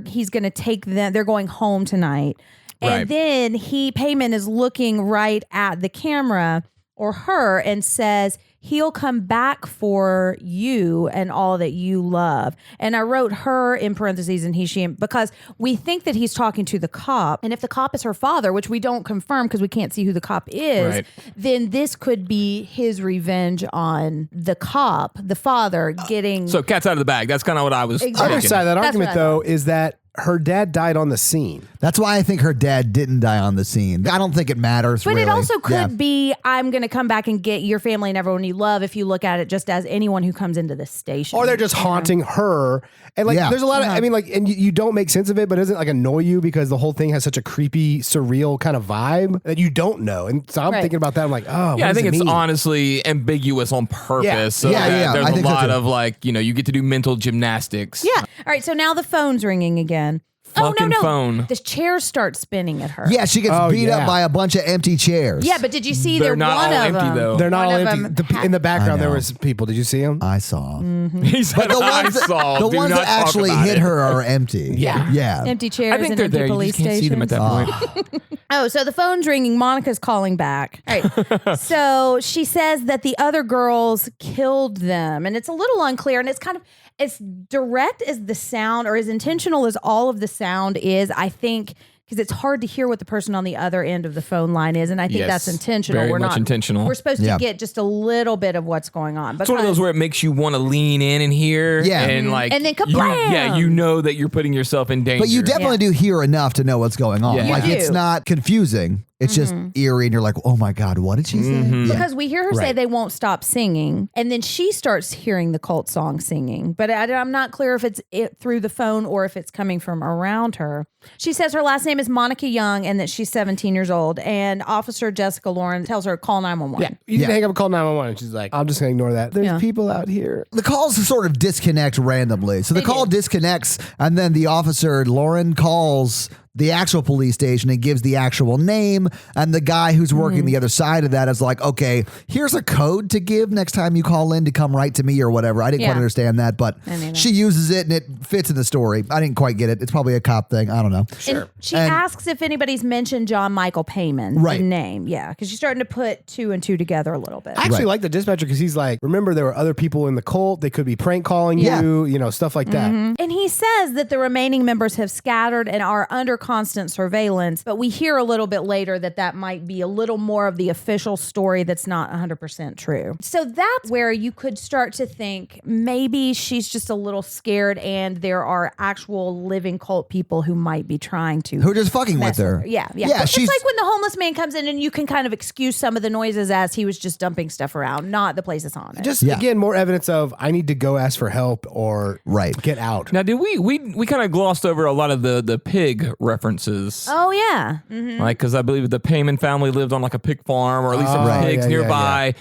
he's going to take them, they're going home tonight. Right. And then Payman is looking right at the camera or her and says, he'll come back for you and all that you love. And I wrote her in parentheses and he, she, because we think that he's talking to the cop. And if the cop is her father, which we don't confirm because we can't see who the cop is, Right. then this could be his revenge on the cop, the father getting. So cat's out of the bag. That's kind of what I was Exactly. Other thinking. side of that That's argument, what I though, is that her dad died on the scene. That's why I think her dad didn't die on the scene. I don't think it matters. But really. it also could Yeah. be, I'm going to come back and get your family and everyone you love if you look at it just as anyone who comes into this station. Or they're just haunting her. And like, Yeah. there's a lot of, I mean, like, and you don't make sense of it, but it doesn't like annoy you because the whole thing has such a creepy, surreal kind of vibe that you don't know. And so I'm Right. thinking about that. I'm like, oh, Yeah, I what think does it's it mean? honestly ambiguous on purpose. Yeah. So Yeah, that yeah, there's I a think so lot too. of like, you get to do mental gymnastics. Yeah. All right. So now the phone's ringing again. Fucking no. phone. The chairs start spinning at her. Yeah, she gets beat yeah. up by a bunch of empty chairs. Yeah, but did you see They're there not one all of empty, them? though. They're not all One of empty. them In the background, I there know. was people. Did you see them? I saw. He said, But the I ones, saw. the Do ones not that talk actually about hit it. her are empty. Yeah. Yeah. Empty chairs I think and they're empty there. You police just can't see them at stations. that point. Oh, so the phone's ringing. Monica's calling back. All right. So she says that the other girls killed them. And it's a little unclear. And it's kind of as direct as the sound or as intentional as all of the sound is, I think, because it's hard to hear what the person on the other end of the phone line is. And I think Yes, that's intentional. very We're much not intentional. We're supposed Yeah. to get just a little bit of what's going on. It's one of those where it makes you want to lean in and hear. Yeah. And like, And then you, kablam! yeah, you know that you're putting yourself in danger. But you definitely do hear enough to know what's going on. Yeah. Like You it's do. not confusing. It's just eerie, and you're like, "Oh my god, what did she say?" Yeah. Because we hear her say Right. they won't stop singing, and then she starts hearing the cult song singing. But I'm not clear if it's through the phone or if it's coming from around her. She says her last name is Monica Young and that she's 17 years old. And Officer Jessica Lauren tells her, call 911. You need to Yeah. hang up and call 911. And she's like, I'm just going to ignore that. There's Yeah. people out here. The calls sort of disconnect randomly. So the They call do. disconnects, and then the officer, Lauren, calls the actual police station and gives the actual name. And the guy who's working the other side of that is like, okay, here's a code to give next time you call in to come right to me or whatever. I didn't quite Yeah. understand that, but Me neither. she uses it and it fits in the story. I didn't quite get it. It's probably a cop thing. I don't know. And she And- asks if anybody's mentioned John Michael Payman, Right. the name. Yeah, because she's starting to put two and two together a little bit. I actually Right. like the dispatcher because he's like, remember, there were other people in the cult. They could be prank calling Yeah. you, stuff like that. And he says that the remaining members have scattered and are under constant surveillance, but we hear a little bit later that might be a little more of the official story that's not 100% true. So that's where you could start to think maybe she's just a little scared and there are actual living cult people who might be trying to. Who are just fucking with her. Yeah. She's It's like when the homeless man comes in and you can kind of excuse some of the noises as he was just dumping stuff around, not the place it's haunted. Just again, more evidence of I need to go ask for help or get out. Now, did we kind of glossed over a lot of the pig references? Oh yeah, Like, because I believe the Payman family lived on like a pig farm, or at least there was pigs nearby.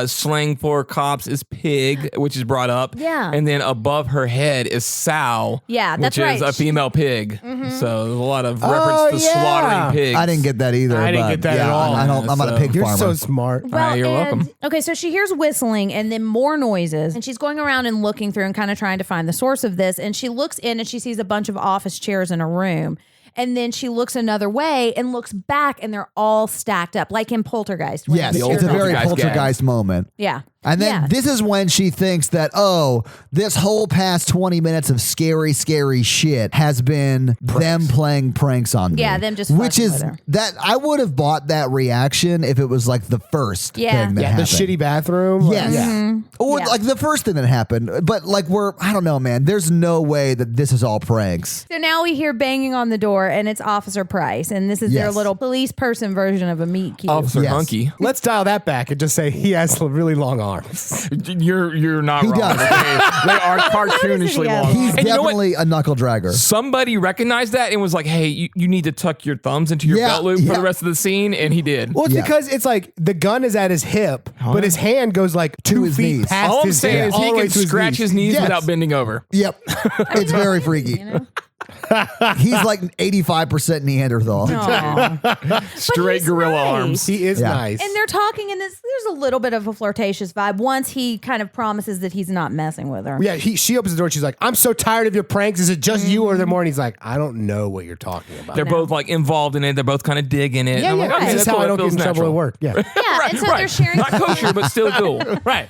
Slang for cops is pig, which is brought up. Yeah. And then above her head is sow. Yeah, that's which is right. a female pig. So there's a lot of reference to slaughtering pigs. I didn't get that either. I didn't get that at all. I'm not a pig You're farmer. so smart. Well, you're welcome. Okay, so she hears whistling and then more noises, and she's going around and looking through and kind of trying to find the source of this. And she looks in and she sees a bunch of office chairs in a room. And then she looks another way and looks back, and they're all stacked up, like in Poltergeist. when Yes, the it's chairs a are- very Poltergeist poltergeist moment. Yeah. And then this is when she thinks that, this whole past 20 minutes of scary, scary shit has been them playing pranks on me. Yeah, them just Which fucking is with her. that I would have bought that reaction if it was like the first thing that The happened. shitty bathroom. Yes. Or Yeah. like the first thing that happened. But like I don't know, man. There's no way that this is all pranks. So now we hear banging on the door, and it's Officer Price, and this is their Yes. little police person version of a meat cube. Officer Yes. Hunky. Let's dial that back and just say he has really long arms. You're not wrong. does. Okay? They are cartoonishly together. long. He's And you know what? definitely a knuckle dragger. Somebody recognized that and was like, hey, you need to tuck your thumbs into your belt loop for the rest of the scene. And he did. Well, it's Yeah. because it's like the gun is at his hip, but his hand goes like 2 his feet knees. past All I'm his saying hip, is all he the way can to scratch his knees Yes. without bending over. Yep. It's very freaky. He's like 85% Neanderthal. Straight he's gorilla nice. arms. He is Yeah. nice. And they're talking, and there's a little bit of a flirtatious vibe once he kind of promises that he's not messing with her. Yeah, she opens the door. She's like, "I'm so tired of your pranks. Is it just you or there more?" And he's like, "I don't know what you're talking about." They're both like involved in it. They're both kind of digging it. yeah, And I'm yeah. like, okay, This is that's how cool. I It don't get feels in trouble at natural. work. Yeah. Yeah, and so they're sharing Not kosher, but still cool. Right.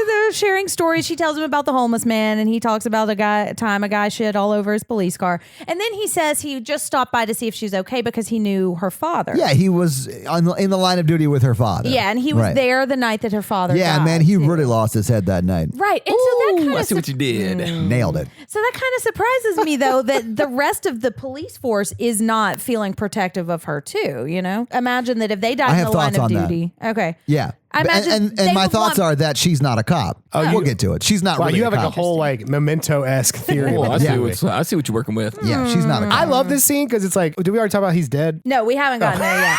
they're sharing stories. She tells him about the homeless man, and he talks about a guy shit all over his police car. And then he says he just stopped by to see if she's okay because he knew her father. Yeah, he was in the line of duty with her father. Yeah, and he was there the night that her father Yeah, died, man, he too. really lost his head that night. Right. And so that kind I of see what you did. Nailed it. So that kind of surprises me, though, that the rest of the police force is not feeling protective of her, too. You know, imagine that if they I died in have the line thoughts of on that. duty. Okay. Yeah. I imagine and they my would thoughts want- are that she's not a cop. We'll get to it. She's not Wow, really you a have like a cop. whole like memento-esque theory. Cool. about I this see, movie. I see what you're working with. Yeah, she's not a cop. I love this scene because it's like, did we already talk about he's dead? No, we haven't gotten there yet.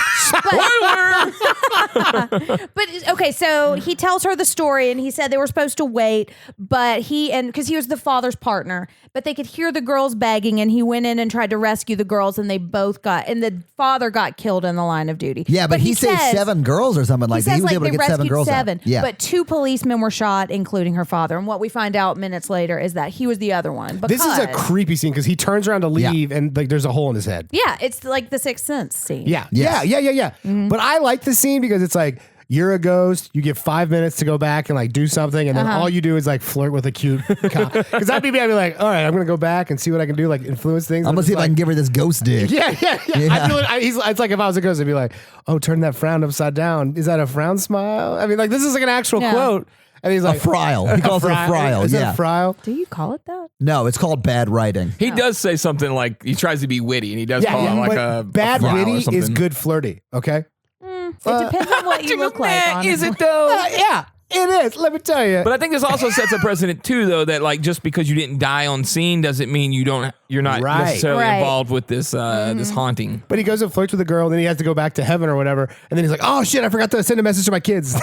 But okay, so he tells her the story, and he said they were supposed to wait, but because he was the father's partner, but they could hear the girls begging, and he went in and tried to rescue the girls, and the father got killed in the line of duty. Yeah, but he saved 7 girls or something He like that. says He was like able to they get 7 rescued girls out. 7, Yeah. but 2 policemen were shot, including her father. And what we find out minutes later is that he was the other one. This is a because- creepy scene because he turns around to leave and like there's a hole in his head. Yeah, it's like the Sixth Sense scene. Yeah. Yes. Yeah. But I like the scene because it's like, you're a ghost. You get 5 minutes to go back and like do something, and then all you do is like flirt with a cute cop. Because I'd be like, all right, I'm gonna go back and see what I can do, like influence things. I'm gonna see if I can give her this ghost dick. Yeah. I feel it's like if I was a ghost, I'd be like, oh, turn that frown upside down. Is that a frown smile? I mean, like this is like an actual quote. And he's like, A frial. He calls it a frial. Is it Yeah. a frial? Do you call it that? No, it's called bad writing. He does say something like he tries to be witty, and he does call it like but a bad a frown or witty is something. good flirty. Okay. It depends on what you look like. Is honestly. it though? Yeah, it is. Let me tell you. But I think this also sets a precedent too, though, that like just because you didn't die on scene doesn't mean you're not Right. necessarily Right. involved with this this haunting. But he goes and flirts with a girl, and then he has to go back to heaven or whatever. And then he's like, oh shit, I forgot to send a message to my kids.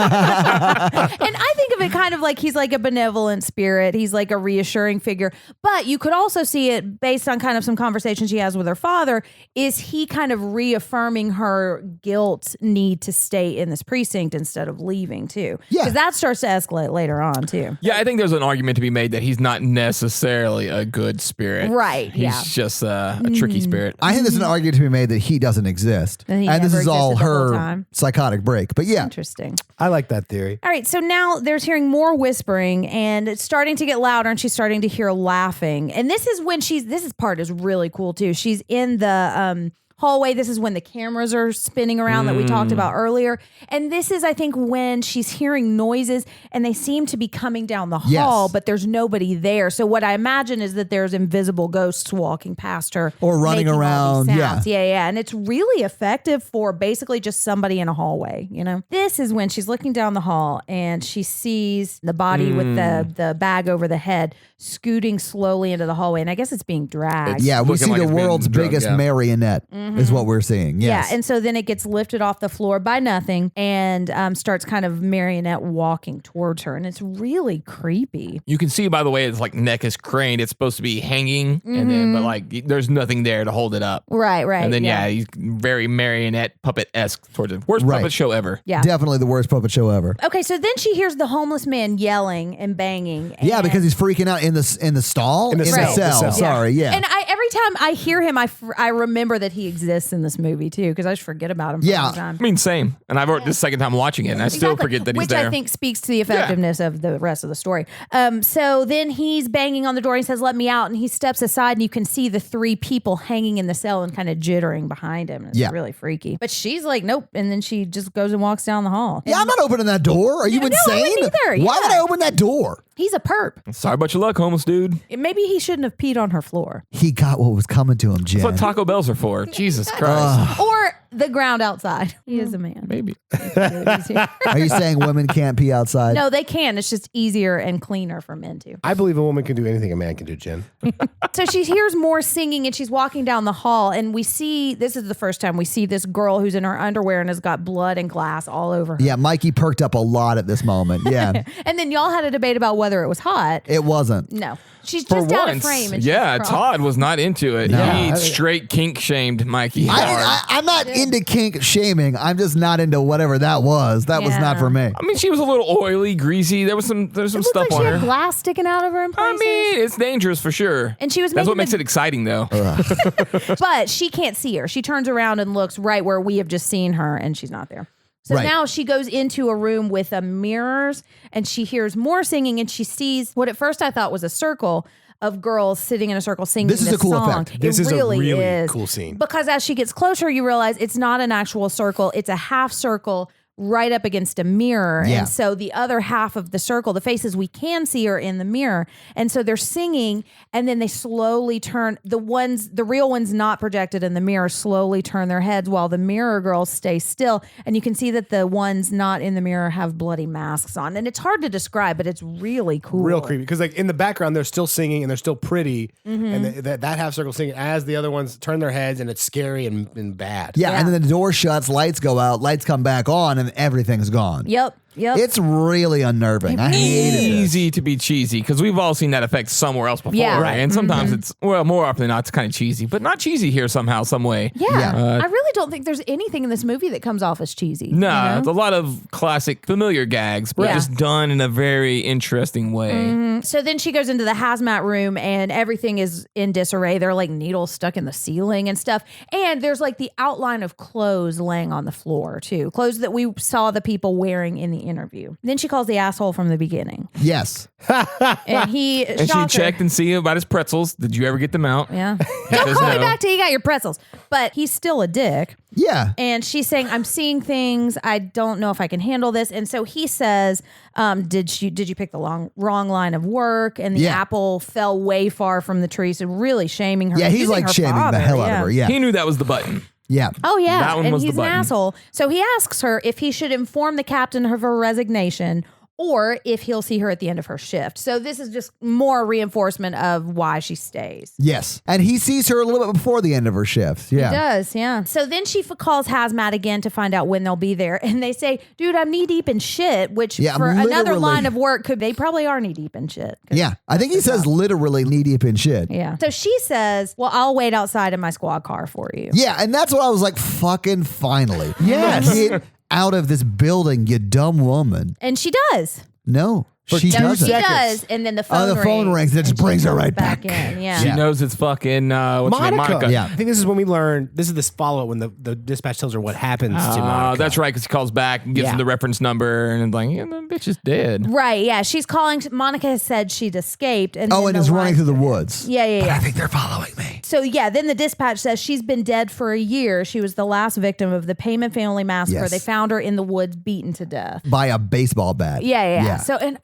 And I think of it kind of like he's like a benevolent spirit. He's like a reassuring figure. But you could also see it based on kind of some conversations she has with her father. Is he kind of reaffirming her guilt need to stay in this precinct instead of leaving too? Yeah. Because that starts to escalate later on too. Yeah, I think there's an argument to be made that he's not necessarily a good spirit. Right, He's yeah. just a tricky spirit. I think there's an argument to be made that he doesn't exist. And he And this never is all existed the whole her time. psychotic break. But yeah, interesting. I like that theory. All right, so now there's hearing more whispering, and it's starting to get louder, and she's starting to hear laughing. And this is when this part is really cool too. She's in the hallway. This is when the cameras are spinning around that we talked about earlier. And this is, I think, when she's hearing noises and they seem to be coming down the hall, but there's nobody there. So what I imagine is that there's invisible ghosts walking past her. Or running making all around. these Yeah. sounds. Yeah. And it's really effective for basically just somebody in a hallway, you know? This is when she's looking down the hall and she sees the body with the bag over the head scooting slowly into the hallway. And I guess it's being dragged. Yeah, we see Looking like the it's being world's drugged, biggest yeah. marionette is what we're seeing. Yes. Yeah, and so then it gets lifted off the floor by nothing and starts kind of marionette walking towards her. And it's really creepy. You can see, by the way, it's like neck is craned. It's supposed to be hanging, and then but like there's nothing there to hold it up. Right. And then he's very marionette puppet-esque towards it. Worst Right. puppet show ever. Yeah. Definitely the worst puppet show ever. Okay, so then she hears the homeless man yelling and banging. Yeah, and- because he's freaking out in the stall. In the cell. cell. The cell. Sorry, yeah. And every time I hear him, I remember that he exists in this movie too, because I just forget about him. Yeah. All the time. I mean, same. And I've already this second time watching it, and I still Exactly. forget that he's Which there. I think speaks to the effectiveness of the rest of the story. So then he's banging on the door and he says, "Let me out." And he steps aside and you can see the 3 people hanging in the cell and kind of jittering behind him. It's really freaky. But she's like, nope. And then she just goes and walks down the hall. Yeah, I'm not opening that door. Are you no, I insane? wouldn't either. Why would Yeah. I open that door? He's a perp. Sorry about your luck, homeless dude. Maybe he shouldn't have peed on her floor. He got what was coming to him, Jen. That's what Taco Bells are for. Jesus Christ. Or the ground outside. He is a man. Maybe. Are you saying women can't pee outside? No, they can. It's just easier and cleaner for men to. I believe a woman can do anything a man can do, Jen. So she hears more singing and she's walking down the hall and we see, this is the first time we see this girl who's in her underwear and has got blood and glass all over her. Yeah, Mikey perked up a lot at this moment. Yeah, And then y'all had a debate about whether it was hot. it wasn't. No. She's For just out of once, frame. And yeah, she's Todd was not into it. No. He straight kink shamed Mikey hard. I'm not into kink shaming. I'm just not into whatever that was. That was not Yeah. for me. I mean, she was a little oily, greasy. There's some It stuff looked like on she her. had glass sticking out of her in I places. mean, it's dangerous for sure. And she was That's making what makes the- it exciting, though. But she can't see her. She turns around and looks right where we have just seen her, and she's not there. So Right. now she goes into a room with mirrors, and she hears more singing, and she sees what at first I thought was a circle of girls sitting in a circle singing This is a cool song. effect. This it is a really really is. cool scene. Because as she gets closer, you realize it's not an actual circle. It's a half circle right up against a mirror. Yeah. And so the other half of the circle, the faces we can see are in the mirror. And so they're singing and then they slowly turn, the real ones not projected in the mirror slowly turn their heads while the mirror girls stay still. And you can see that the ones not in the mirror have bloody masks on. And it's hard to describe, but it's really cool. Real creepy. Because like in the background, they're still singing and they're still pretty. And that half circle singing as the other ones turn their heads and it's scary and bad. Yeah, Yeah. and then the door shuts, lights go out, lights come back on, and everything's gone. Yep. It's really unnerving. I hated it. Easy to be cheesy because we've all seen that effect somewhere else before, Yeah. right? And sometimes it's, well, more often than not, it's kind of cheesy, but not cheesy here somehow, some way. Yeah. I really don't think there's anything in this movie that comes off as cheesy. No, you know? it's a lot of classic familiar gags, but Yeah. just done in a very interesting way. So then she goes into the hazmat room and everything is in disarray. There are like needles stuck in the ceiling and stuff. And there's like the outline of clothes laying on the floor too. Clothes that we saw the people wearing in the interview. Then she calls the asshole from the beginning. Yes. And he And she shocker. checked and see about his pretzels. Did you ever get them out? Yeah. He Don't says call me no. back till you got your pretzels. But he's still a dick. Yeah. And she's saying, I'm seeing things. I don't know if I can handle this. And so he says, did you pick the wrong line of work? And the Yeah. apple fell way far from the tree. So really shaming her. Yeah, he's accusing like her shaming father. the hell out of her. Yeah. He knew that was the button. Yeah. Oh, yeah. That one and was the he's an button. asshole. So he asks her if he should inform the captain of her resignation or if he'll see her at the end of her shift. So this is just more reinforcement of why she stays. Yes. And he sees her a little bit before the end of her shift. Yeah. It does, yeah. So then she calls hazmat again to find out when they'll be there. And they say, dude, I'm knee deep in shit, which Yeah, for another literally. line of work, they probably are knee deep in shit. Yeah. I think he says literally knee deep in shit. Yeah. So she says, well, I'll wait outside in my squad car for you. Yeah. And that's what I was like, fucking finally. Yes. Get out of this building, you dumb woman. And she does. No. She No, doesn't. she does, and then the phone rings. It just and she brings her goes right back in. Yeah. She knows it's fucking what's her name, Monica. Yeah. I think this is when we learn. This is this follow-up when the dispatch tells her what happens to Monica. That's right, because he calls back and gives him the reference number, and it's like, yeah, the bitch is dead. Right, yeah. She's calling. Monica has said she'd escaped. And And is running through the woods. Yeah. I think they're following me. So, yeah, then the dispatch says she's been dead for a year. She was the last victim of the Payman family massacre. Yes. They found her in the woods, beaten to death. By a baseball bat. Yeah. So, and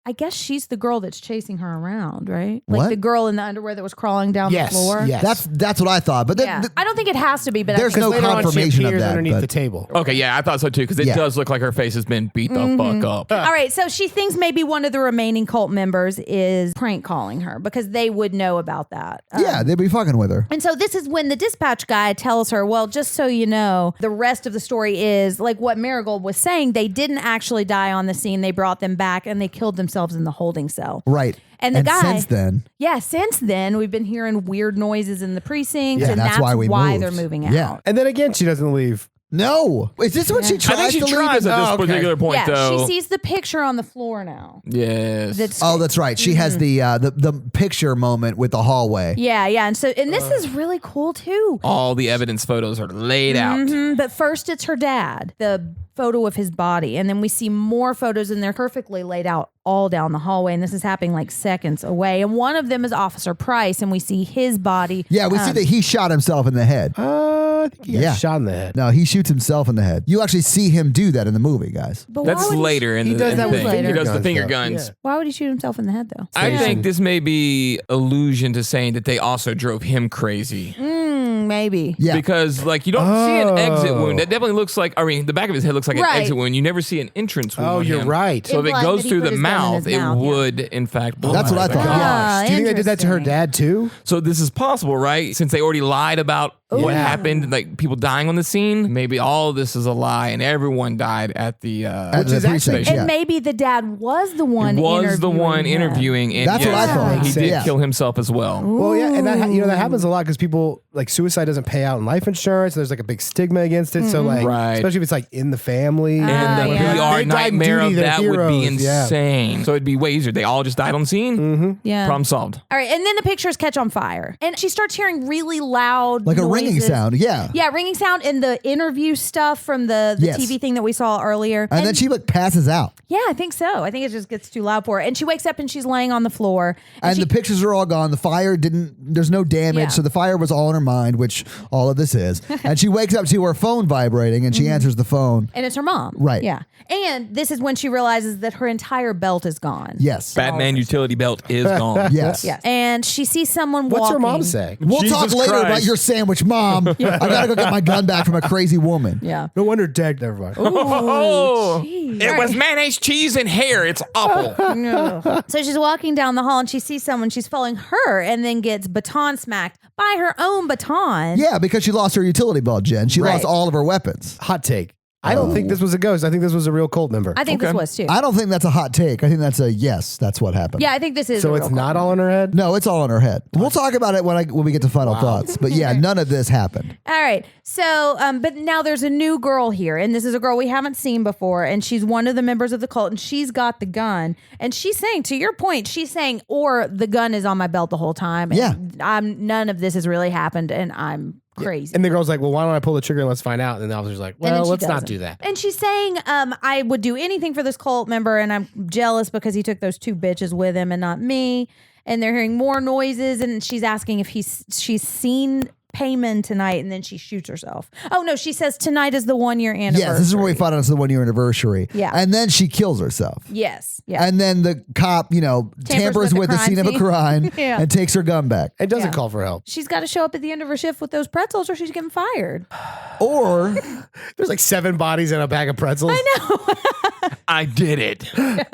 I guess she's the girl that's chasing her around, right? Like What? the girl in the underwear that was crawling down the floor. Yes. That's what I thought. But Yeah. I don't think it has to be, but There's I no think Later on, she confirmation of appears that, underneath but- the table. Okay, yeah, I thought so too, because it does look like her face has been beat the fuck up. All right, so she thinks maybe one of the remaining cult members is prank calling her because they would know about that. yeah, they'd be fucking with her. And so this is when the dispatch guy tells her, well, just so you know, the rest of the story is like what Marigold was saying. They didn't actually die on the scene. They brought them back and they killed themselves in the holding cell. Right. And the guy, since then, since then, we've been hearing weird noises in the precinct, Yeah, and that's why we moved. they're moving out. Yeah. And then again, she doesn't leave. no. Is this when she I tries think she to tries leave? at this Oh, okay. particular point, Yeah, though. she sees the picture on the floor now. Yes. That's right. She has the picture moment with the hallway. Yeah, and this is really cool too. All the evidence photos are laid out. But first, it's her dad, the photo of his body, and then we see more photos, and they're perfectly laid out all down the hallway. And this is happening like seconds away. And one of them is Officer Price, and we see his body. Yeah, we see that he shot himself in the head. I think he got Yeah. shot in the head. No, he shoots himself in the head. You actually see him do that in the movie, guys. But That's why would later in he the does that with thing. finger He does the guns, finger though. guns. Yeah. Why would he shoot himself in the head though? I think this may be allusion to saying that they also drove him crazy. Maybe. Yeah. Because, like, you don't see an exit wound. That definitely looks like, I mean, the back of his head looks like an Right. exit wound. You never see an entrance wound. Oh, on you're him. right. So if it Implying goes that he through put the his gun in mouth, his it mouth, yeah. would, in fact, blow. That's what I thought. Ah, Do you think they did that to her interesting. dad too? So this is possible, right? Since they already lied about what Yeah. happened, like people dying on the scene, maybe all of this is a lie and everyone died at the At the is actually- precinct, And yeah. maybe the dad was the one. was the one him. interviewing, and That's what I thought. he did Yeah. kill himself as well. Well, yeah, and that that happens a lot because people like suicide doesn't pay out in life insurance. There's like a big stigma against it. So like, Right. especially if it's like in the family. And the yeah. PR They died in nightmare duty, of they're that would be heroes, yeah. insane. So it'd be way easier. They all just died on scene. Yeah. Problem solved. All right, and then the pictures catch on fire, and she starts hearing really loud, Like a ringing noises. sound. Yeah. Yeah, ringing sound in the interview stuff from the Yes. TV thing that we saw earlier. And then she passes out. yeah, I think so. I think it just gets too loud for her. And she wakes up and she's laying on the floor. And the pictures are all gone. The fire there's no damage. Yeah. So the fire was all in her mind, which all of this is. And she wakes up to her phone vibrating and she answers the phone. And it's her mom. Right. Yeah. And this is when she realizes that her entire belt is gone. Yes. Batman utility belt is gone. Yes. Yes. And she sees someone What's walking. her mom say? We'll Jesus talk later Christ. about your sandwich, Mom. I gotta go get my gun back from a crazy woman. Yeah. No wonder Dad never mind. Oh, Jeez. it was mayonnaise, cheese, and hair. It's awful. So she's walking down the hall and she sees someone. She's following her and then gets baton smacked by her own baton. Yeah, because she lost her utility belt, Jen. She lost Right. all of her weapons. Hot take. I don't think this was a ghost. I think this was a real cult member. I think this was too. I don't think that's a hot take. I think that's a yes. That's what happened. Yeah, I think this is. So a it's real not all in her head? No, it's all in her head. We'll talk about it when we get to final thoughts. But yeah, none of this happened. All right. So, but now there's a new girl here, and this is a girl we haven't seen before, and she's one of the members of the cult, and she's got the gun, and she's saying, to your point, she's saying, or the gun is on my belt the whole time. And none of this has really happened, and I'm crazy. And the girl's like, well, why don't I pull the trigger and let's find out? And the officer's like, And then well, she let's not doesn't. do that. And she's saying, I would do anything for this cult member, and I'm jealous because he took those two bitches with him and not me. And they're hearing more noises, and she's asking if she's seen Payman tonight, and then she shoots herself. Oh no, she says tonight is the 1 year anniversary. Yes, this is where we found out it's the 1 year anniversary. Yeah. And then she kills herself. Yes. Yeah. And then the cop, tampers with the scene of a crime Yeah. and takes her gun back. It doesn't Yeah. call for help. She's got to show up at the end of her shift with those pretzels, or she's getting fired. Or There's like 7 bodies in a bag of pretzels. I know. I did it.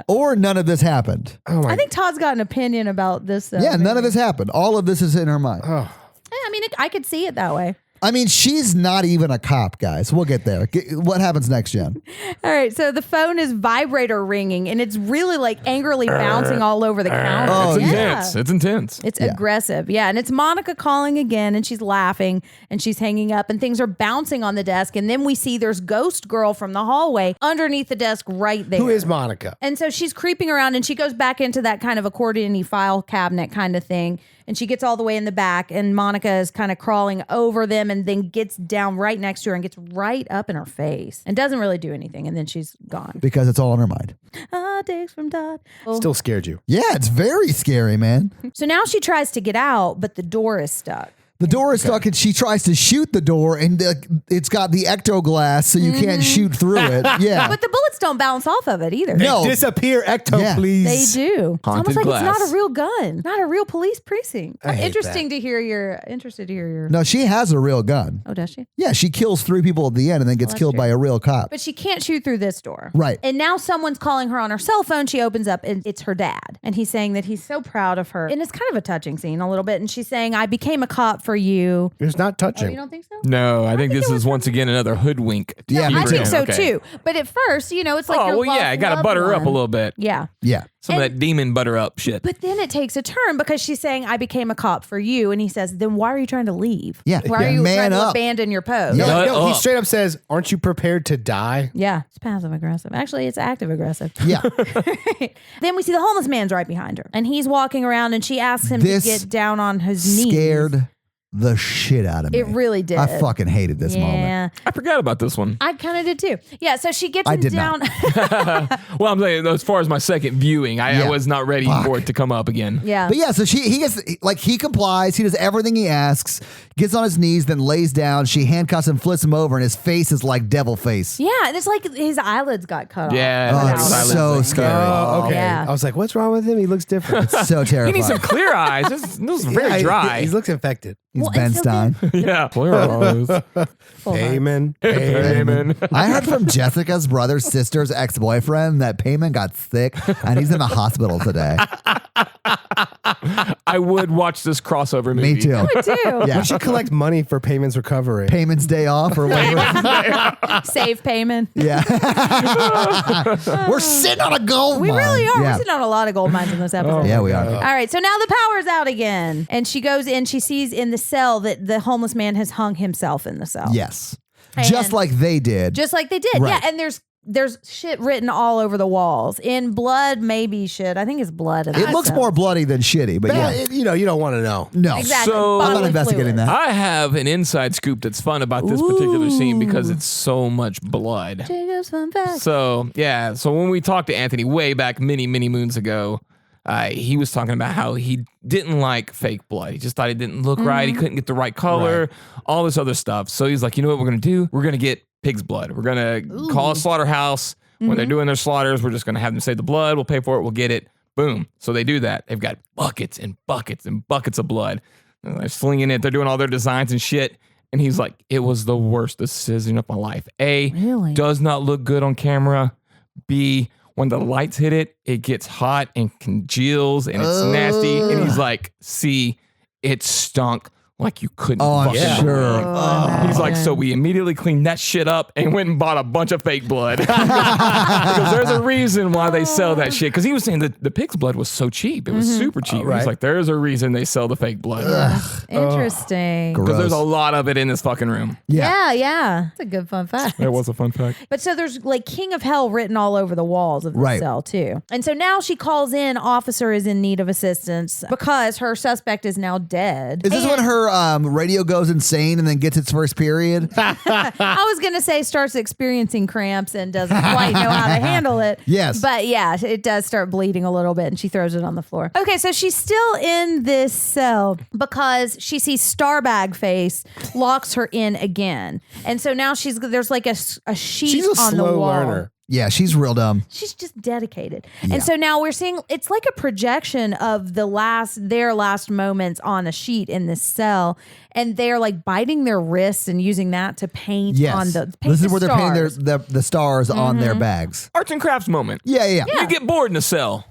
or none of this happened. Oh my I think Todd's got an opinion about this. Yeah, none of this happened. All of this is in her mind. Oh. I mean, I could see it that way. I mean, she's not even a cop, guys. We'll get there. What happens next, Jen? All right, so the phone is vibrator ringing, and it's really like angrily bouncing all over the counter. Oh, It's intense. It's intense. It's aggressive. Yeah. And it's Monica calling again, and she's laughing and she's hanging up, and things are bouncing on the desk. And then we see there's Ghost Girl from the hallway underneath the desk right there. Who is Monica? And so she's creeping around, and she goes back into that kind of accordion-y file cabinet kind of thing. And she gets all the way in the back, and Monica is kind of crawling over them and then gets down right next to her and gets right up in her face and doesn't really do anything. And then she's gone. Because it's all in her mind. Takes from Dot. Still scared you. Yeah, it's very scary, man. So now she tries to get out, but the door is stuck. The door is stuck and she tries to shoot the door and it's got the ectoglass so you can't shoot through it. Yeah. But the bullets don't bounce off of it either. No. Disappear, Ecto, Yeah. please. They do. It's Haunted almost like glass. it's not a real gun, not a real police precinct. I hate Interested to hear your. No, she has a real gun. Oh, does she? Yeah, she kills 3 people at the end and then gets that's killed true. by a real cop. But she can't shoot through this door. Right. And now someone's calling her on her cell phone. She opens up and it's her dad. And he's saying that he's so proud of her. And it's kind of a touching scene a little bit. And she's saying, I became a cop for you. It's not Oh, touching. you don't think so? No, I think think this it is was once again another hoodwink. Yeah, me I too. think so Okay. too. But at first, it's like Oh, your well, yeah, I got to loved butter her up a one. little bit. Yeah. Yeah. Some of that demon butter up shit. But then it takes a turn because she's saying, I became a cop for you. And he says, then why are you trying to leave? Yeah. Why are Yeah. you Man trying to up. abandon your post? Yeah. No, Shut he up. straight up says, aren't you prepared to die? Yeah, it's passive aggressive. Actually, it's active aggressive. Yeah. Then we see the homeless man's right behind her, and he's walking around, and she asks him This to get down on his knees. Scared the shit out of me. It really did. I fucking hated this moment. Yeah, I forgot about this one. I kind of did too. Yeah, so she gets I him did down. not. Well, I'm saying as far as my second viewing, I Yeah. was not ready Fuck. for it to come up again. Yeah. But yeah, so he gets he complies, he does everything he asks, gets on his knees, then lays down, she handcuffs him, flips him over, and his face is like devil face. Yeah, and it's like his eyelids got cut Yeah. Oh, that's it's what I so was scary. Oh, okay. Yeah. I was like, what's wrong with him? He looks different. So He terrifying. needs some clear eyes. This is very Yeah, dry. He looks infected. He's Well, Ben and so Stein. yeah. Clear eyes. full heart. Amen. Amen. I heard from Jessica's brother's sister's ex-boyfriend that Payman got sick and he's in the hospital today. I would watch this crossover movie. Me too. I do. Yeah. We should collect money for Payman's recovery. Payman's day off or whatever. Save payment. Yeah. We're sitting on a gold We mine. really are. Yeah. We're sitting on a lot of gold mines in this episode. Yeah, we are. All right, so now the power's out again. And she goes in, she sees in the cell that the homeless man has hung himself in the cell. Yes. And- Just like they did. Just like they did. Right. Yeah, and there's shit written all over the walls. In blood, maybe shit. I think it's blood. In It that looks cell. more bloody than shitty, but yeah. You don't want to know. No. Exactly. So- I'm not Bodily investigating fluids. that. I have an inside scoop that's fun about this particular scene because it's so much blood. Jacob's fun fact. So, yeah. So when we talked to Anthony way back many, many moons ago, he was talking about how he didn't like fake blood. He just thought it didn't look right. He couldn't get the right color, all this other stuff. So he's like, you know what we're going to do? We're going to get pig's blood. We're going to call a slaughterhouse. When they're doing their slaughters, we're just going to have them save the blood. We'll pay for it. We'll get it. Boom. So they do that. They've got buckets and buckets and buckets of blood. And they're slinging it. They're doing all their designs and shit. And he's like, it was the worst decision of my life. A, Really? does not look good on camera. B, when the lights hit it, it gets hot and congeals and it's nasty. And he's like, C, it stunk like you couldn't. Oh, I'm fucking sure. Oh, He's like, so we immediately cleaned that shit up and went and bought a bunch of fake blood. Because there's a reason why they sell that shit. Because he was saying that the pig's blood was so cheap. It was super cheap. right. He's like, there's a reason they sell the fake blood. Interesting. Gross. Because there's a lot of it in this fucking room. Yeah. It's a good fun fact. That was a fun fact. But so there's like King of Hell written all over the walls of the Right. cell too. And so now she calls in, officer is in need of assistance because her suspect is now dead. Is this when her radio goes insane and then gets its first period? I was going to say starts experiencing cramps and doesn't quite know how to handle it. Yes. But yeah, it does start bleeding a little bit and she throws it on the floor. Okay, so she's still in this cell because she sees Starbag Face locks her in again. And so now there's like a sheet She's a on the slow wall. learner. Yeah, she's real dumb. She's just dedicated. Yeah. And so now we're seeing it's like a projection of their last moments on a sheet in this cell. And they're like biting their wrists and using that to paint Yes. on the This is where they're painting stars. the stars on their bags. Arts and crafts moment. Yeah. You get bored in a cell.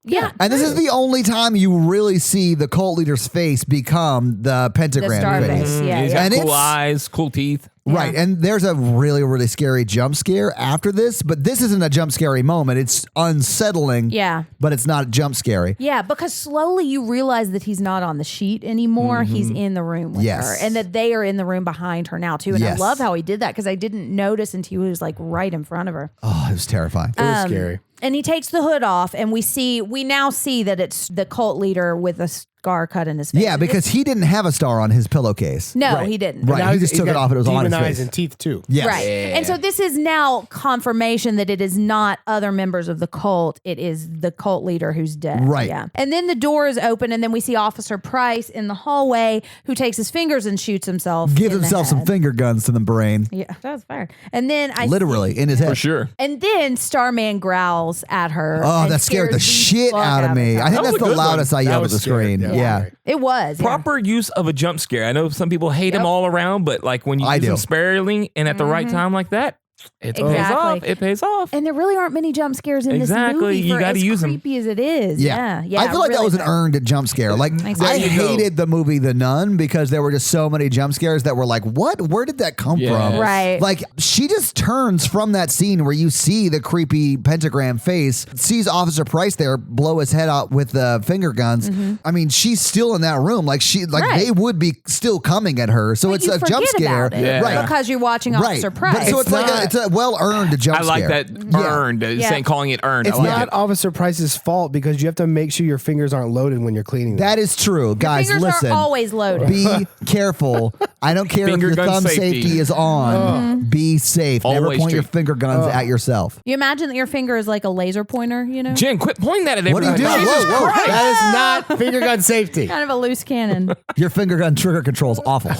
Yeah. And this is the only time you really see the cult leader's face become the pentagram star face. face. Yeah, He's yeah. got And cool it's- eyes, cool teeth. Right. And there's a really, really scary jump scare after this, but this isn't a jump scary moment. It's unsettling. Yeah. But it's not jump scary. Yeah, because slowly you realize that he's not on the sheet anymore. He's in the room with Yes. her, and that they are in the room behind her now too. And Yes. I love how he did that because I didn't notice until he was like right in front of her. Oh, it was terrifying. It was scary. And he takes the hood off, and we now see that it's the cult leader with a scar cut in his face. Yeah, because he didn't have a star on his pillowcase. No, Right. he didn't. Right. Now He just he's took it got off and it was on demon his eyes face. and teeth too. Yes. Right. And so this is now confirmation that it is not other members of the cult. It is the cult leader who's dead. Right. Yeah. And then the door is open, and then we see Officer Price in the hallway who takes his fingers and shoots himself. Gives in the himself some head. finger guns to the brain. Yeah, that was fire. And then I Literally in his head. For sure. And then Starman growls at her. Oh, and that scared the scares shit fuck out of me. I think That was that's a the good one. loudest I That yelled at was the scary. screen. That was Yeah. scary. It was. yeah. Proper use of a jump scare. I know some people hate them all around, but like when you I use them do. sparingly and at the right time like that, it pays Exactly. off. It pays off. And there really aren't many jump scares in Exactly. this movie. You for gotta as use 'em. creepy as it is. Yeah. Yeah. I feel like that really was an good. earned jump scare. Like, Exactly. I There you go. hated the movie The Nun because there were just so many jump scares that were like, what? Where did that come Yes. from? Right. Like, she just turns from that scene where you see the creepy pentagram face, sees Officer Price there blow his head out with the finger guns. I mean, she's still in that room. Like, Right. they would be still coming at her. So But it's you a jump forget scare. about it Yeah. Right. because you're watching Officer Price. But, so it's a well-earned jump I scare. like that earned, saying calling it earned. It's I like not it. Officer Price's fault because you have to make sure your fingers aren't loaded when you're cleaning them. That is true. Guys, Fingers listen. are always loaded. Be careful. I don't care Finger if your gun thumb safety. safety is on. Be safe. Never Always point your straight. finger guns at yourself. You imagine that your finger is like a laser pointer, you know? Jen, quit pointing that at What are you everybody. doing? Jesus Whoa, whoa. Christ. That is not finger gun safety. Kind of a loose cannon. Your finger gun trigger control is awful.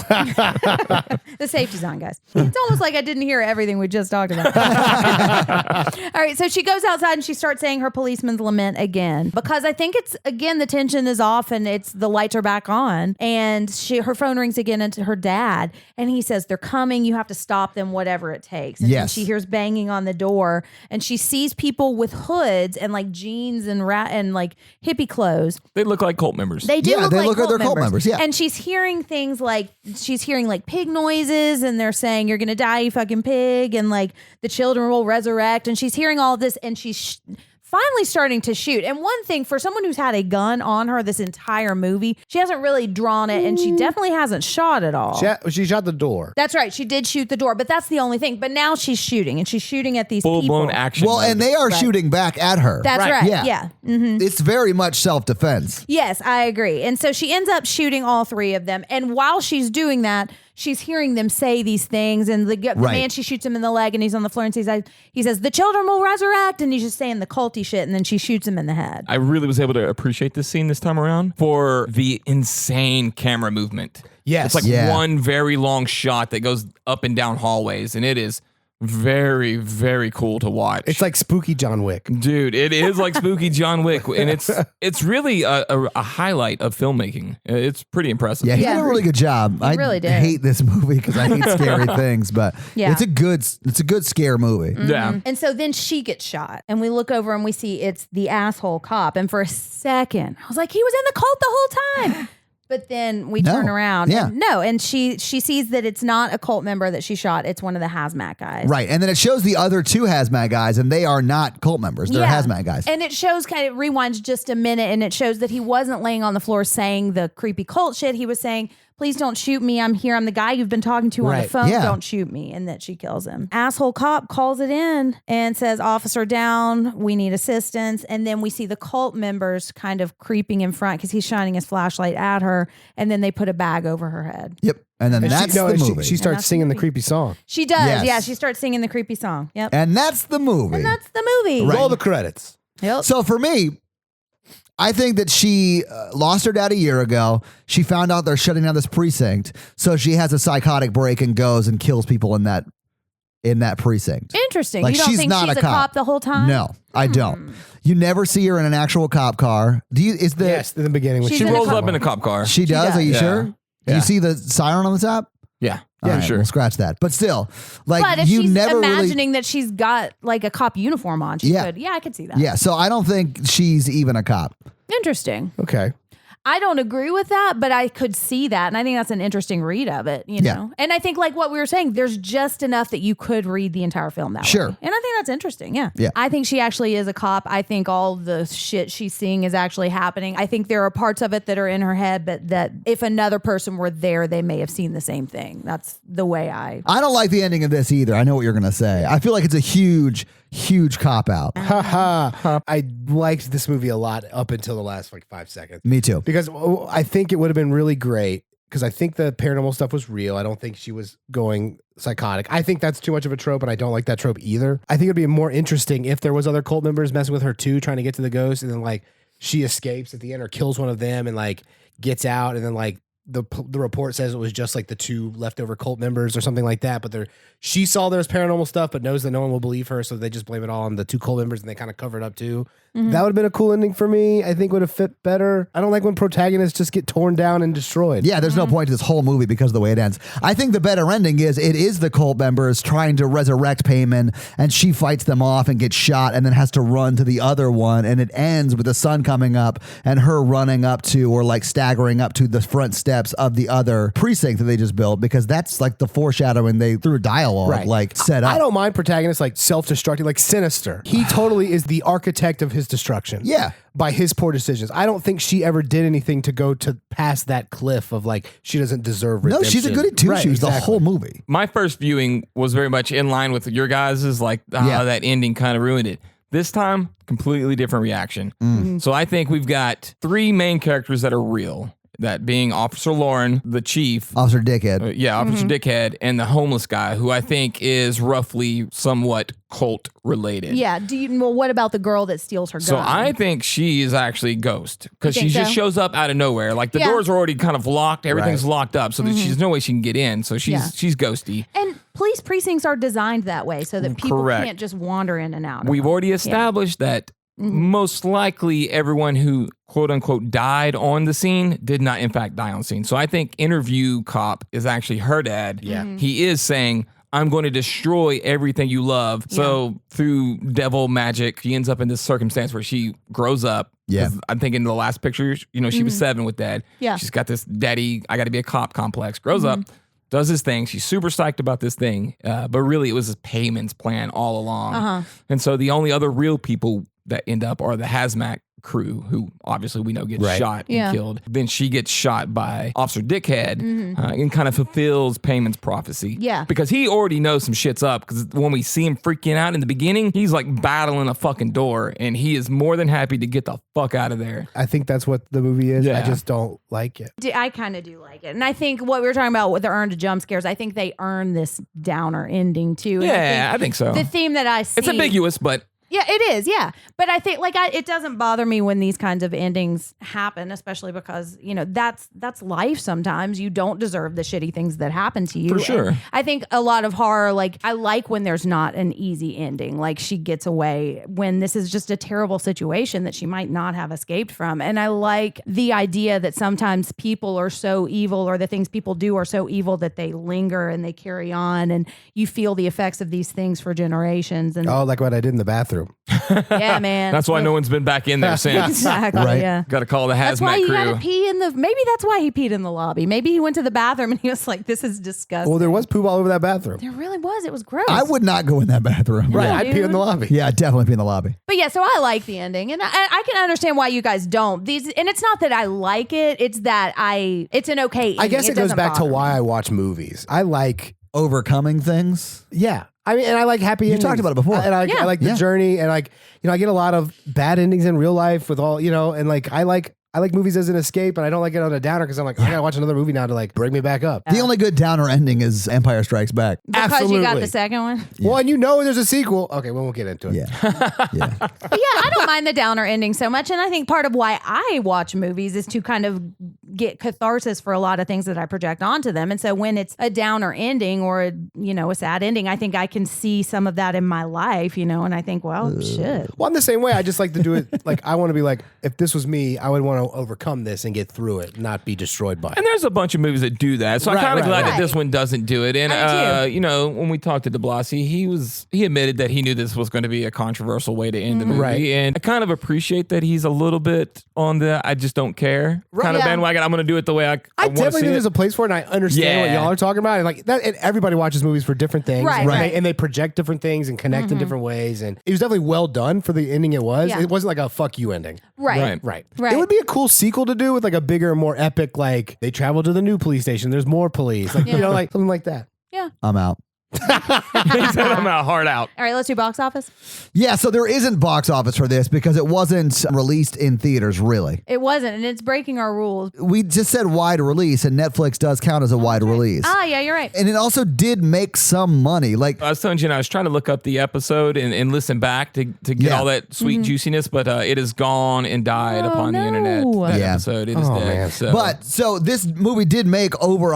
The safety's on, guys. It's almost like I didn't hear everything we just talked about. All right, so she goes outside and she starts saying her policeman's lament again because I think it's again the tension is off and it's the lights are back on and her phone rings again into her dad and he says they're coming. You have to stop them, whatever it takes. And then Yes. she hears banging on the door and she sees people with hoods and like jeans and like hippie clothes. They look like cult members. They do Yeah, look they like look like they're cult members, yeah. And she's hearing things like pig noises and they're saying you're going to die, you fucking pig. And like the children will resurrect. And she's hearing all this and she's finally starting to shoot. And one thing for someone who's had a gun on her this entire movie, she hasn't really drawn it and she definitely hasn't shot at all. She shot the door. That's right. She did shoot the door, but that's the only thing. But now she's shooting and she's shooting at these Full people. blown action. Well, and they are shooting back at her. That's right. Yeah. Yeah. It's very much self-defense. Yes, I agree. And so she ends up shooting all three of them. And while she's doing that, she's hearing them say these things. And the man, she shoots him in the leg and he's on the floor and he says, the children will resurrect. And he's just saying the culty shit. And then she shoots him in the head. I really was able to appreciate this scene this time around for the insane camera movement. Yes. It's like Yeah. one very long shot that goes up and down hallways, and it is very, very cool to watch. It's like spooky John Wick. Dude, it is like spooky John Wick, and it's really a highlight of filmmaking. It's pretty impressive. Yeah, he Yeah. did a really good job. I really did. hate this movie because I hate scary things, but Yeah. it's a good scare movie. Yeah. And so then she gets shot. And we look over and we see it's the asshole cop. And for a second, I was like, he was in the cult the whole time. But then we No. turn around. Yeah. And no. And she sees that it's not a cult member that she shot. It's one of the hazmat guys. Right. And then it shows the other two hazmat guys, and they are not cult members. They're hazmat guys. And it shows kind of rewinds just a minute and it shows that he wasn't laying on the floor saying the creepy cult shit. He was saying, please don't shoot me. I'm here. I'm the guy you've been talking to on the Right. phone. Yeah. Don't shoot me. And that she kills him. Asshole cop calls it in and says, officer down. We need assistance. And then we see the cult members kind of creeping in front because he's shining his flashlight at her. And then they put a bag over her head. Yep. And then that's the movie. She starts that's singing the the movie. creepy song. She does. Yes. Yeah. She starts singing the creepy song. Yep. and that's the movie. And that's the movie. Roll the credits. Yep. So for me, I think that she lost her dad a year ago. She found out they're shutting down this precinct, so she has a psychotic break and goes and kills people in that precinct. Interesting. Like, You don't she's think not she's a a cop. cop the whole time? No, I don't. You never see her in an actual cop car. Do you? Is the Yes, in the beginning. When She's She in a rolls cop- up in a cop car. she does? does. Are you Yeah. sure? Do Yeah. you see the siren on the top? Yeah. All right, sure. We'll scratch that. But still, like But if you she's never imagining that she's got like a cop uniform on, she could. Yeah, I could see that. Yeah, so I don't think she's even a cop. Interesting. Okay. I don't agree with that, but I could see that. And I think that's an interesting read of it, you know? And I think like what we were saying, there's just enough that you could read the entire film that way. And I think that's interesting. Yeah. I think she actually is a cop. I think all the shit she's seeing is actually happening. I think there are parts of it that are in her head, but that if another person were there, they may have seen the same thing. That's the way I don't like the ending of this either. I know what you're going to say. I feel like it's a huge cop out. I liked this movie a lot up until the last like 5 seconds. Me too. Because I think it would have been really great because I think the paranormal stuff was real. I don't think she was going psychotic. I think that's too much of a trope, and I don't like that trope either. I think it'd be more interesting if there was other cult members messing with her too, trying to get to the ghost, and then like she escapes at the end or kills one of them and like gets out, and then like the report says it was just like the 2 leftover cult members or something like that. But she saw there's paranormal stuff, but knows that no one will believe her. So they just blame it all on the 2 cult members and they kind of cover it up too. That would have been a cool ending for me. I think would have fit better. I don't like when protagonists just get torn down and destroyed. Yeah, there's no point to this whole movie because of the way it ends. I think the better ending is it is the cult members trying to resurrect Payman, and she fights them off and gets shot and then has to run to the other one, and it ends with the sun coming up and her running up to, or like staggering up to the front steps of the other precinct that they just built, because that's like the foreshadowing they through dialogue like set up. I don't mind protagonists like self-destructing, like Sinister. He totally is the architect of his destruction. Yeah. By his poor decisions. I don't think she ever did anything to go to past that cliff of like she doesn't deserve redemption. No, she's a goody two shoes the whole movie. My first viewing was very much in line with your guys's, like that ending kind of ruined it. This time, completely different reaction. So I think we've got 3 main characters that are real. That being Officer Lauren, the chief. Officer Dickhead. Officer Dickhead, and the homeless guy, who I think is roughly somewhat cult related. Yeah. Well, what about the girl that steals her gun? So I think she is actually Ghost, because she just shows up out of nowhere. Like the doors are already kind of locked. Everything's locked up. So there's no way she can get in. So she's ghosty. And police precincts are designed that way so that people can't just wander in and out. We've already established that most likely everyone who quote unquote died on the scene did not in fact die on scene. So I think interview cop is actually her dad. Yeah. He is saying, I'm going to destroy everything you love. Yeah. So through devil magic, she ends up in this circumstance where she grows up. Yeah. I'm thinking the last picture, she was 7 with dad. Yeah. She's got this daddy, I got to be a cop complex, grows up, does his thing. She's super psyched about this thing. But really it was Payman's plan all along. And so the only other real people that end up are the hazmat crew, who obviously we know gets shot and killed. Then she gets shot by Officer Dickhead and kind of fulfills Payman's prophecy. Yeah. Because he already knows some shit's up, because when we see him freaking out in the beginning, he's like battling a fucking door, and he is more than happy to get the fuck out of there. I think that's what the movie is. Yeah. I just don't like it. I kind of do like it. And I think what we were talking about with the earned jump scares, I think they earn this downer ending too. Yeah, I think so. The theme that I see. It's ambiguous, but... Yeah, it is. Yeah. But I think it doesn't bother me when these kinds of endings happen, especially because, that's life sometimes. You don't deserve the shitty things that happen to you. For sure. And I think a lot of horror, I like when there's not an easy ending, like she gets away, when this is just a terrible situation that she might not have escaped from. And I like the idea that sometimes people are so evil, or the things people do are so evil, that they linger and they carry on, and you feel the effects of these things for generations. And like what I did in the bathroom. Yeah, man. That's why no one's been back in there since. Exactly. Right. Yeah. Got to call the hazmat that's why you crew. Gotta pee in the. Maybe that's why he peed in the lobby. Maybe he went to the bathroom and he was like, "This is disgusting." Well, there was poop all over that bathroom. There really was. It was gross. I would not go in that bathroom. Right. I'd pee in the lobby. Yeah, I'd definitely pee in the lobby. But yeah, so I like the ending, and I can understand why you guys don't. And it's not that I like it. It's that it's an okay ending. I guess it goes back to why I watch movies. I like overcoming things. Yeah. I mean, and I like happy endings. You talked about it before. And I like the journey, and I get a lot of bad endings in real life with all, and I like movies as an escape, and I don't like it on a downer, because I'm like, I gotta watch another movie now to bring me back up. The only good downer ending is Empire Strikes Back. Because Absolutely. you got the second one? Yeah. Well, and there's a sequel. Okay, we won't get into it. Yeah. But yeah, I don't mind the downer ending so much, and I think part of why I watch movies is to kind of get catharsis for a lot of things that I project onto them. And so when it's a downer ending or a sad ending, I think I can see some of that in my life, and I think, well, shit. Well, I'm the same way. I just like to do it. Like, I want to be like, if this was me, I would want to overcome this and get through it, not be destroyed by it. And there's a bunch of movies that do that. So I'm kind of glad that this Right. one doesn't do it. And, when we talked to DeBlasi, he admitted that he knew this was going to be a controversial way to end the movie. Right. And I kind of appreciate that he's a little bit on the I just don't care kind of bandwagon. I'm going to do it the way I want to definitely see think it. there's a place for it, and I understand what y'all are talking about. And like that, and everybody watches movies for different things, Right, and, right. and they project different things and connect in different ways. And it was definitely well done for the ending it was. Yeah. It wasn't like a fuck you ending. Right. Right. Right. It would be a cool sequel to do with like a bigger, more epic, like they travel to the new police station. There's more police, like like something like that. Yeah. I'm out. He said I'm out, hard out. All right, let's do box office. Yeah, so there isn't box office for this because it wasn't released in theaters, really. It wasn't, and it's breaking our rules. We just said wide release, and Netflix does count as a wide release. Ah, yeah, you're right. And it also did make some money. Like, I was telling Jen, I was trying to look up the episode and listen back to get all that sweet juiciness, but it is gone and died upon the internet. That episode, it is dead. Man. So this movie did make over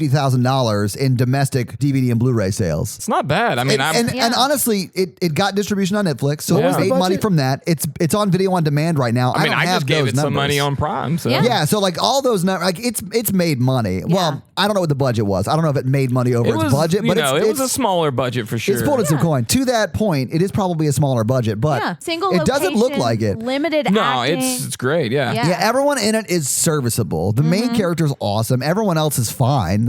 $150,000 in domestic DVD and Blu-ray sales. It's not bad. I mean, And honestly, it got distribution on Netflix, so Yeah. it made money from that. It's on video on demand right now. I don't have just gave those it some numbers. money on Prime. So Yeah, so like all those numbers, like it's made money. Well, I don't know what the budget was. I don't know if it made money over its budget, but it was a smaller budget for sure. it's pulled in some coin. To that point, it is probably a smaller budget, but Single it doesn't look location, like it. Limited No, acting. it's great. Yeah. Yeah. Yeah, everyone in it is serviceable. The main character's awesome. Everyone else is fine.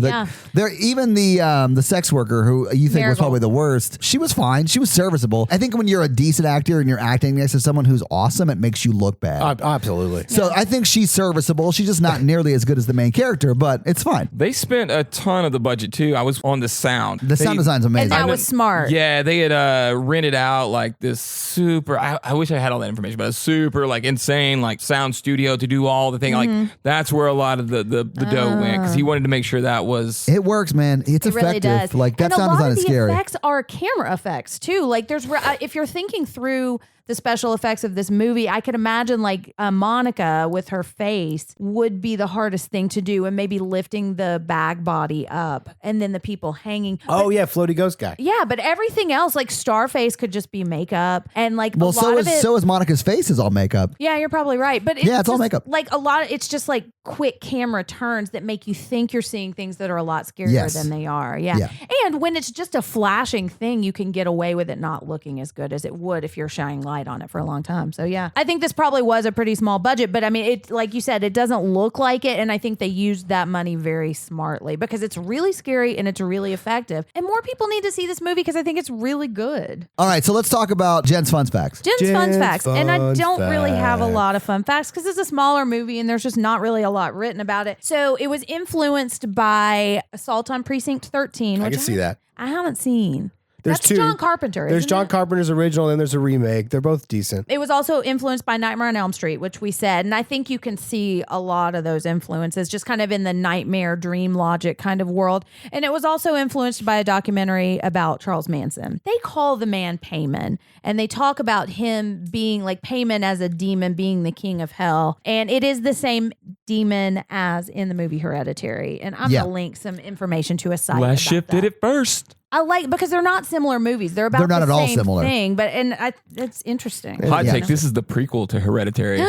They're even the sex worker who you think was Marigold. probably the worst. She was fine. She was serviceable. I think when you're a decent actor and you're acting next to someone who's awesome, it makes you look bad. Absolutely. So I think she's serviceable. She's just not nearly as good as the main character, but it's fine. They spent a ton of the budget too. I was on the sound. The sound design's amazing. And that was smart. Yeah, they had rented out like this super. I wish I had all that information, but a super like insane like sound studio to do all the thing. Like that's where a lot of the dough went because he wanted to make sure that was. It works, man. It's It effective. really does. Like that and sound design is scary. A lot of the effects are camera effects too. Like there's, if you're thinking through the special effects of this movie, I could imagine like Monica with her face would be the hardest thing to do, and maybe lifting the bag body up and then the people hanging. Oh yeah, floaty ghost guy. Yeah, but everything else, like Starface, could just be makeup, and like Well, a lot of it. so is Monica's face is all makeup. Yeah, you're probably right. But Yeah, it's all just, makeup. Like a lot, it's just like quick camera turns that make you think you're seeing things that are a lot scarier Yes. than they are. Yeah. And when it's just a flashing thing, you can get away with it not looking as good as it would if you're shining light on it for a long time. So yeah, I think this probably was a pretty small budget, but I mean, it, like you said, it doesn't look like it. And I think they used that money very smartly because it's really scary and it's really effective. And more people need to see this movie because I think it's really good. All right, so let's talk about Jen's fun facts. Jen's fun facts. And I fun don't really have a facts. lot of fun facts because it's a smaller movie and there's just not really a lot written about it. So it was influenced by Assault on Precinct 13. I which can see that. I haven't seen. There's That's two. John Carpenter. There's isn't John it? Carpenter's original, and there's a remake. They're both decent. It was also influenced by Nightmare on Elm Street, which we said. And I think you can see a lot of those influences just kind of in the nightmare dream logic kind of world. And it was also influenced by a documentary about Charles Manson. They call the man Payman, and they talk about him being like Payman as a demon being the king of hell. And it is the same demon as in the movie Hereditary. And I'm going to link some information to a site. Last about Shift that. did it first. I like because they're not similar movies. They're about They're not the at all same similar. thing, but it's interesting. Hot Yeah. take. This is the prequel to Hereditary.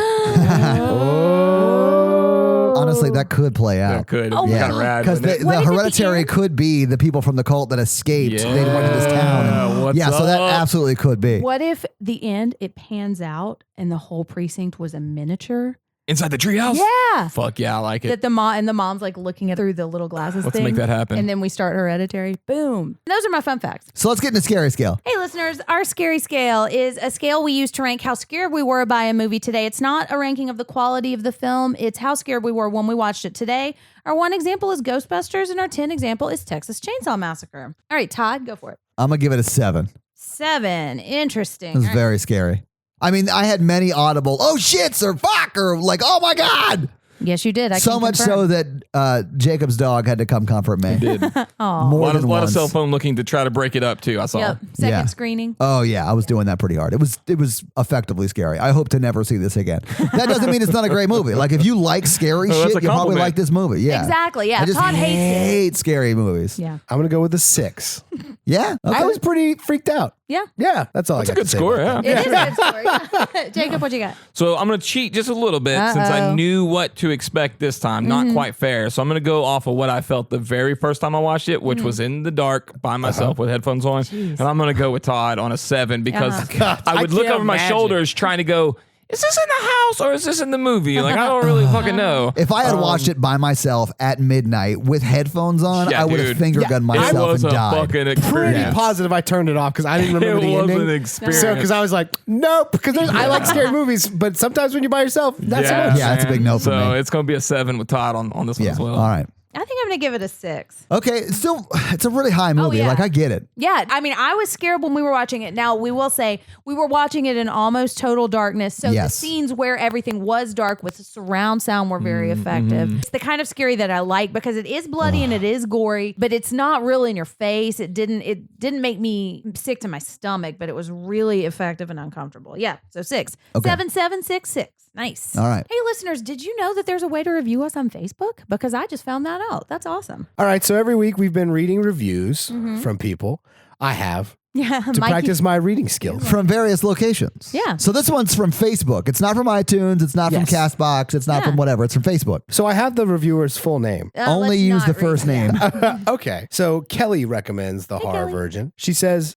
Honestly, that could play out. That could. Oh, be yeah. kind of rad. Because wouldn't it? the What if at the Hereditary end- could be the people from the cult that escaped. They went to this town. What's So that up? absolutely could be. What if the end it pans out and the whole precinct was a miniature? Inside the treehouse? Yeah. Fuck yeah, I like it. That the mom's like looking at through the little glasses Let's thing. make that happen. And then we start Hereditary. Boom. And those are my fun facts. So let's get into scary scale. Hey listeners, our scary scale is a scale we use to rank how scared we were by a movie today. It's not a ranking of the quality of the film. It's how scared we were when we watched it today. Our 1 example is Ghostbusters and our 10 example is Texas Chainsaw Massacre. All right, Todd, go for it. I'm going to give it a 7. 7. Interesting. It was All right. very scary. I mean, I had many audible, oh shits or fuck or like, oh my God. Yes, you did. I So can much confirm. so that Jacob's dog had to come comfort me. Did. More than A lot of once. cell phone looking to try to break it up too. I saw. Yep. Second Yeah. screening. Oh yeah, I was doing that pretty hard. It was effectively scary. I hope to never see this again. That doesn't mean it's not a great movie. Like if you like scary that's shit, a you'll probably compliment. like this movie. Yeah, Exactly, yeah. I just Todd hates it. hate scary movies. Yeah. I'm gonna go with a 6. Yeah, okay. I was pretty freaked out. Yeah. Yeah, that's all. That's I a got good to say score. about Yeah. It is a good story. Jacob, what you got? So I'm going to cheat just a little bit since I knew what to expect this time. Not quite fair. So I'm going to go off of what I felt the very first time I watched it, which was in the dark by myself with headphones on. And I'm going to go with Todd on a 7 because I would look can't over my imagine. shoulders trying to go, is this in the house or is this in the movie? Like, I don't really fucking know. If I had watched it by myself at midnight with headphones on, Yeah, I would have dude. finger gunned It myself was and a died. fucking Pretty experience. positive I turned it off because I didn't remember It the was ending. an experience. So because I was like, nope. Because I like scary movies, but sometimes when you're by yourself, that's so much. Yeah, that's a big no for so me. it's going to be a 7 with Todd on this one Yeah. as well. All right. I think I'm going to give it a 6. Okay. It's a really high movie. yeah. Like I get it. Yeah, I mean, I was scared when we were watching it. Now, we will say we were watching it in almost total darkness. So the Yes. scenes where everything was dark with the surround sound were very effective. It's the kind of scary that I like because it is bloody and it is gory, but it's not really in your face. It didn't make me sick to my stomach, but it was really effective and uncomfortable. Yeah, so 6. Okay. 7766. Nice. All right. Hey, listeners, did you know that there's a way to review us on Facebook? Because I just found that out. That's awesome. All right. So every week we've been reading reviews from people. I have Yeah, to Mikey- practice my reading skills. From various locations. Yeah. So this one's from Facebook. It's not from iTunes. It's not Yes. from Castbox. It's not Yeah. from whatever. It's from Facebook. So I have the reviewer's full name. Only let's use the not read first that. name. Okay. So Kelly recommends the horror Kelly. version. She says,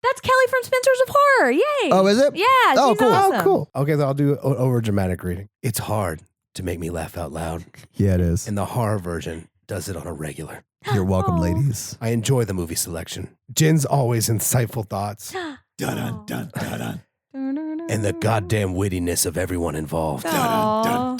That's Kelly from Spencer's of Horror. Yay. Oh, is it? Yeah. Oh, she's cool. Awesome. oh, cool. Okay, then I'll do an over dramatic reading. It's hard to make me laugh out loud, Yeah, it is. and the horror version does it on a regular. You're welcome, Oh. ladies. I enjoy the movie selection. Jen's always insightful thoughts, Dun, dun, dun, dun. and the goddamn wittiness of everyone involved. Aw.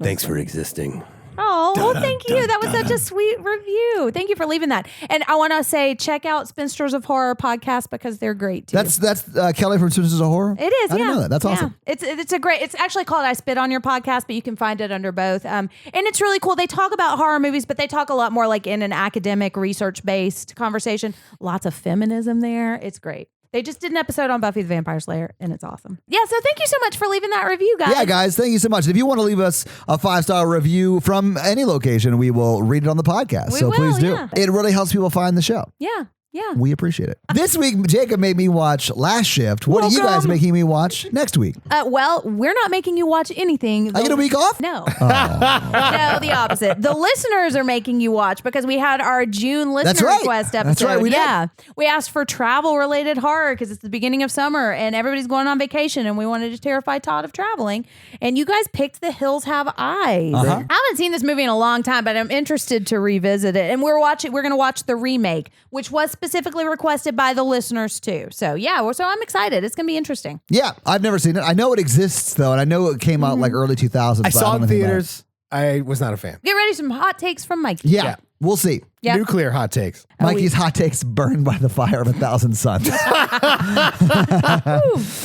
Thanks for existing. Oh, well, thank you. That was such a sweet review. Thank you for leaving that. And I want to say, check out Spinsters of Horror podcast because they're great too. That's Kelly from Sisters of Horror? It is, I didn't yeah. know that. That's Yeah. awesome. It's a great. It's actually called I Spit on Your podcast, but you can find it under both. And it's really cool. They talk about horror movies, but they talk a lot more like in an academic, research based conversation. Lots of feminism there. It's great. They just did an episode on Buffy the Vampire Slayer, and it's awesome. Yeah, so thank you so much for leaving that review, guys. Yeah, guys, thank you so much. If you want to leave us a 5-star review from any location, we will read it on the podcast. We so will, please do. yeah. It really helps people find the show. Yeah, yeah. We appreciate it. This week, Jacob made me watch Last Shift. What are you guys making me watch next week? Well, we're not making you watch anything. I get a week off? No. No, the opposite. The listeners are making you watch because we had our June listener That's right. request episode. That's right, we did. Yeah. We asked for travel related horror because it's the beginning of summer and everybody's going on vacation and we wanted to terrify Todd of traveling. And you guys picked The Hills Have Eyes. I haven't seen this movie in a long time, but I'm interested to revisit it. And we're going to watch the remake, which was specifically requested by the listeners too. So yeah, so I'm excited. It's going to be interesting. Yeah, I've never seen it. I know it exists, though, and I know it came out like early 2000s. I but saw don't it in know anything about theaters. I was not a fan. Get ready, some hot takes from Mikey. Yeah, Yeah. we'll see. Yeah. Nuclear hot takes. Mikey's hot takes burned by the fire of 1,000 suns. All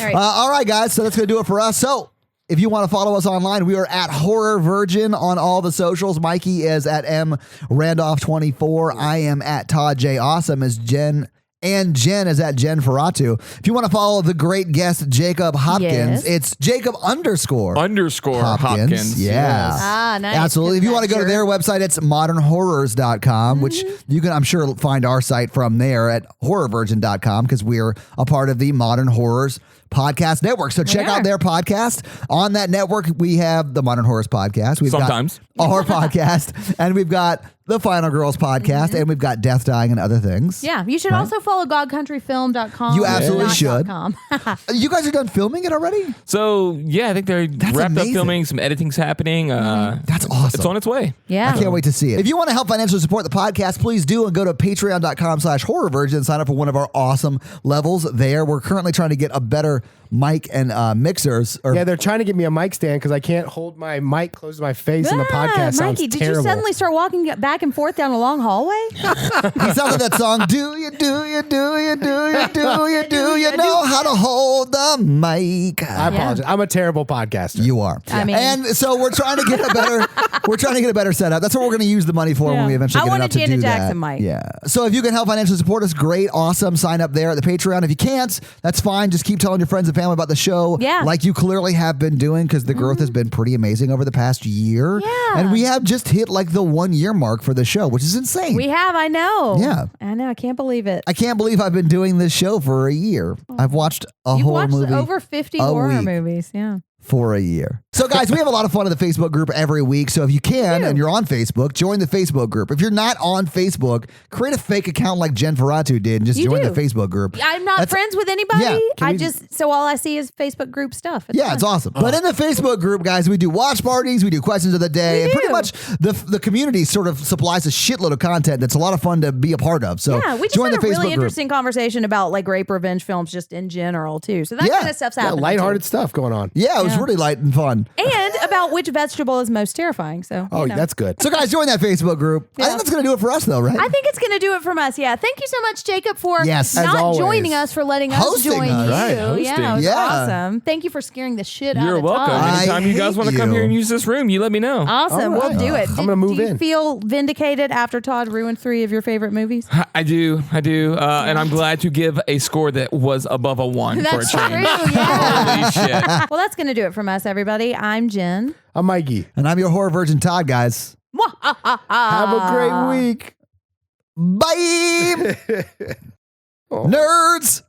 right. All right, guys. So that's going to do it for us. So if you want to follow us online, we are at Horror Virgin on all the socials. Mikey is at mrandolph24. I am at Todd J. Awesome as Jen. And Jen is at Jen Ferratu. If you want to follow the great guest, Jacob Hopkins, Yes. it's Jacob _. Hopkins. Yeah. Yes. Ah, nice. Absolutely. If you want to go to Sure. their website, it's modernhorrors.com, which you can, I'm sure, find our site from there at horrorvirgin.com because we're a part of the Modern Horrors Podcast Network. So check out their podcast. On that network, we have the Modern Horrors Podcast. We've Sometimes. got our podcast, and we've got the Final Girls Podcast, and we've got Death, Dying, and other things. Yeah, you should also follow godcountryfilm.com. You absolutely not should. .com. You guys are done filming it already? So yeah, I think they're wrapped amazing. up filming. Some editing's happening. That's awesome. It's on its way. Yeah. I can't wait to see it. If you want to help financially support the podcast, please do and go to patreon.com/horrorvirgin and sign up for one of our awesome levels there. We're currently trying to get a better mic and mixers. Yeah, they're trying to give me a mic stand because I can't hold my mic close to my face and the podcast sounds Mikey, did terrible. you suddenly start walking back and forth down a long hallway? He sounds like that song. Do you know how to hold the mic? I apologize. I'm a terrible podcaster. You are. I mean- and so we're trying to get a better. We're trying to get a better setup. That's what we're going to use the money for when we eventually I get want enough a to Janet do Jackson that. mic. Yeah. So if you can help financially support us, great, awesome. Sign up there at the Patreon. If you can't, that's fine. Just keep telling your friends and family about the show. Yeah. Like you clearly have been doing because the growth has been pretty amazing over the past year. Yeah. And we have just hit like the 1 year mark for the show, which is insane. We have, I know. Yeah. I know. I can't believe it. I can't believe I've been doing this show for a year. I've watched a You've whole watched movie over 50 a horror week. movies. Yeah. For a year. So guys, we have a lot of fun in the Facebook group every week. So if you can and you're on Facebook, join the Facebook group. If you're not on Facebook, create a fake account like Jen Ferratu did and just You join do. the Facebook group. I'm not friends with anybody. Yeah. So all I see is Facebook group stuff. Yeah, it's awesome. But in the Facebook group, guys, we do watch parties, we do questions of the day, and pretty do. much the community sort of supplies a shitload of content that's a lot of fun to be a part of. So Yeah, we just join had the a Facebook really group. interesting conversation about like rape revenge films just in general too. So that Yeah. kind of stuff's Yeah, happening. lighthearted too. stuff going on. Yeah, it was Yeah. really light and fun. And about which vegetable is most terrifying. So Oh, you know. that's good. So guys, join that Facebook group. I Yeah. think that's going to do it for us though, right? I think it's going to do it from us. Yeah. Thank you so much, Jacob, for Yes. As not always. joining us, for letting us Hosting join us. you. Right, hosting. Yeah, it was Yeah. awesome. Thank you for scaring the shit out You're of welcome. Todd. Anytime you guys hate want to come you. here and use this room, you let me know. Awesome. All right. We'll do it. I'm gonna move do you in. feel vindicated after Todd ruined 3 of your favorite movies? I do. And I'm glad to give a score that was above a 1 for a That's true. change. Yeah. Holy shit. Well, that's going to do it from us, everybody. I'm Jen. I'm Mikey. And I'm your horror virgin Todd, guys. Have a great week. Bye. Nerds.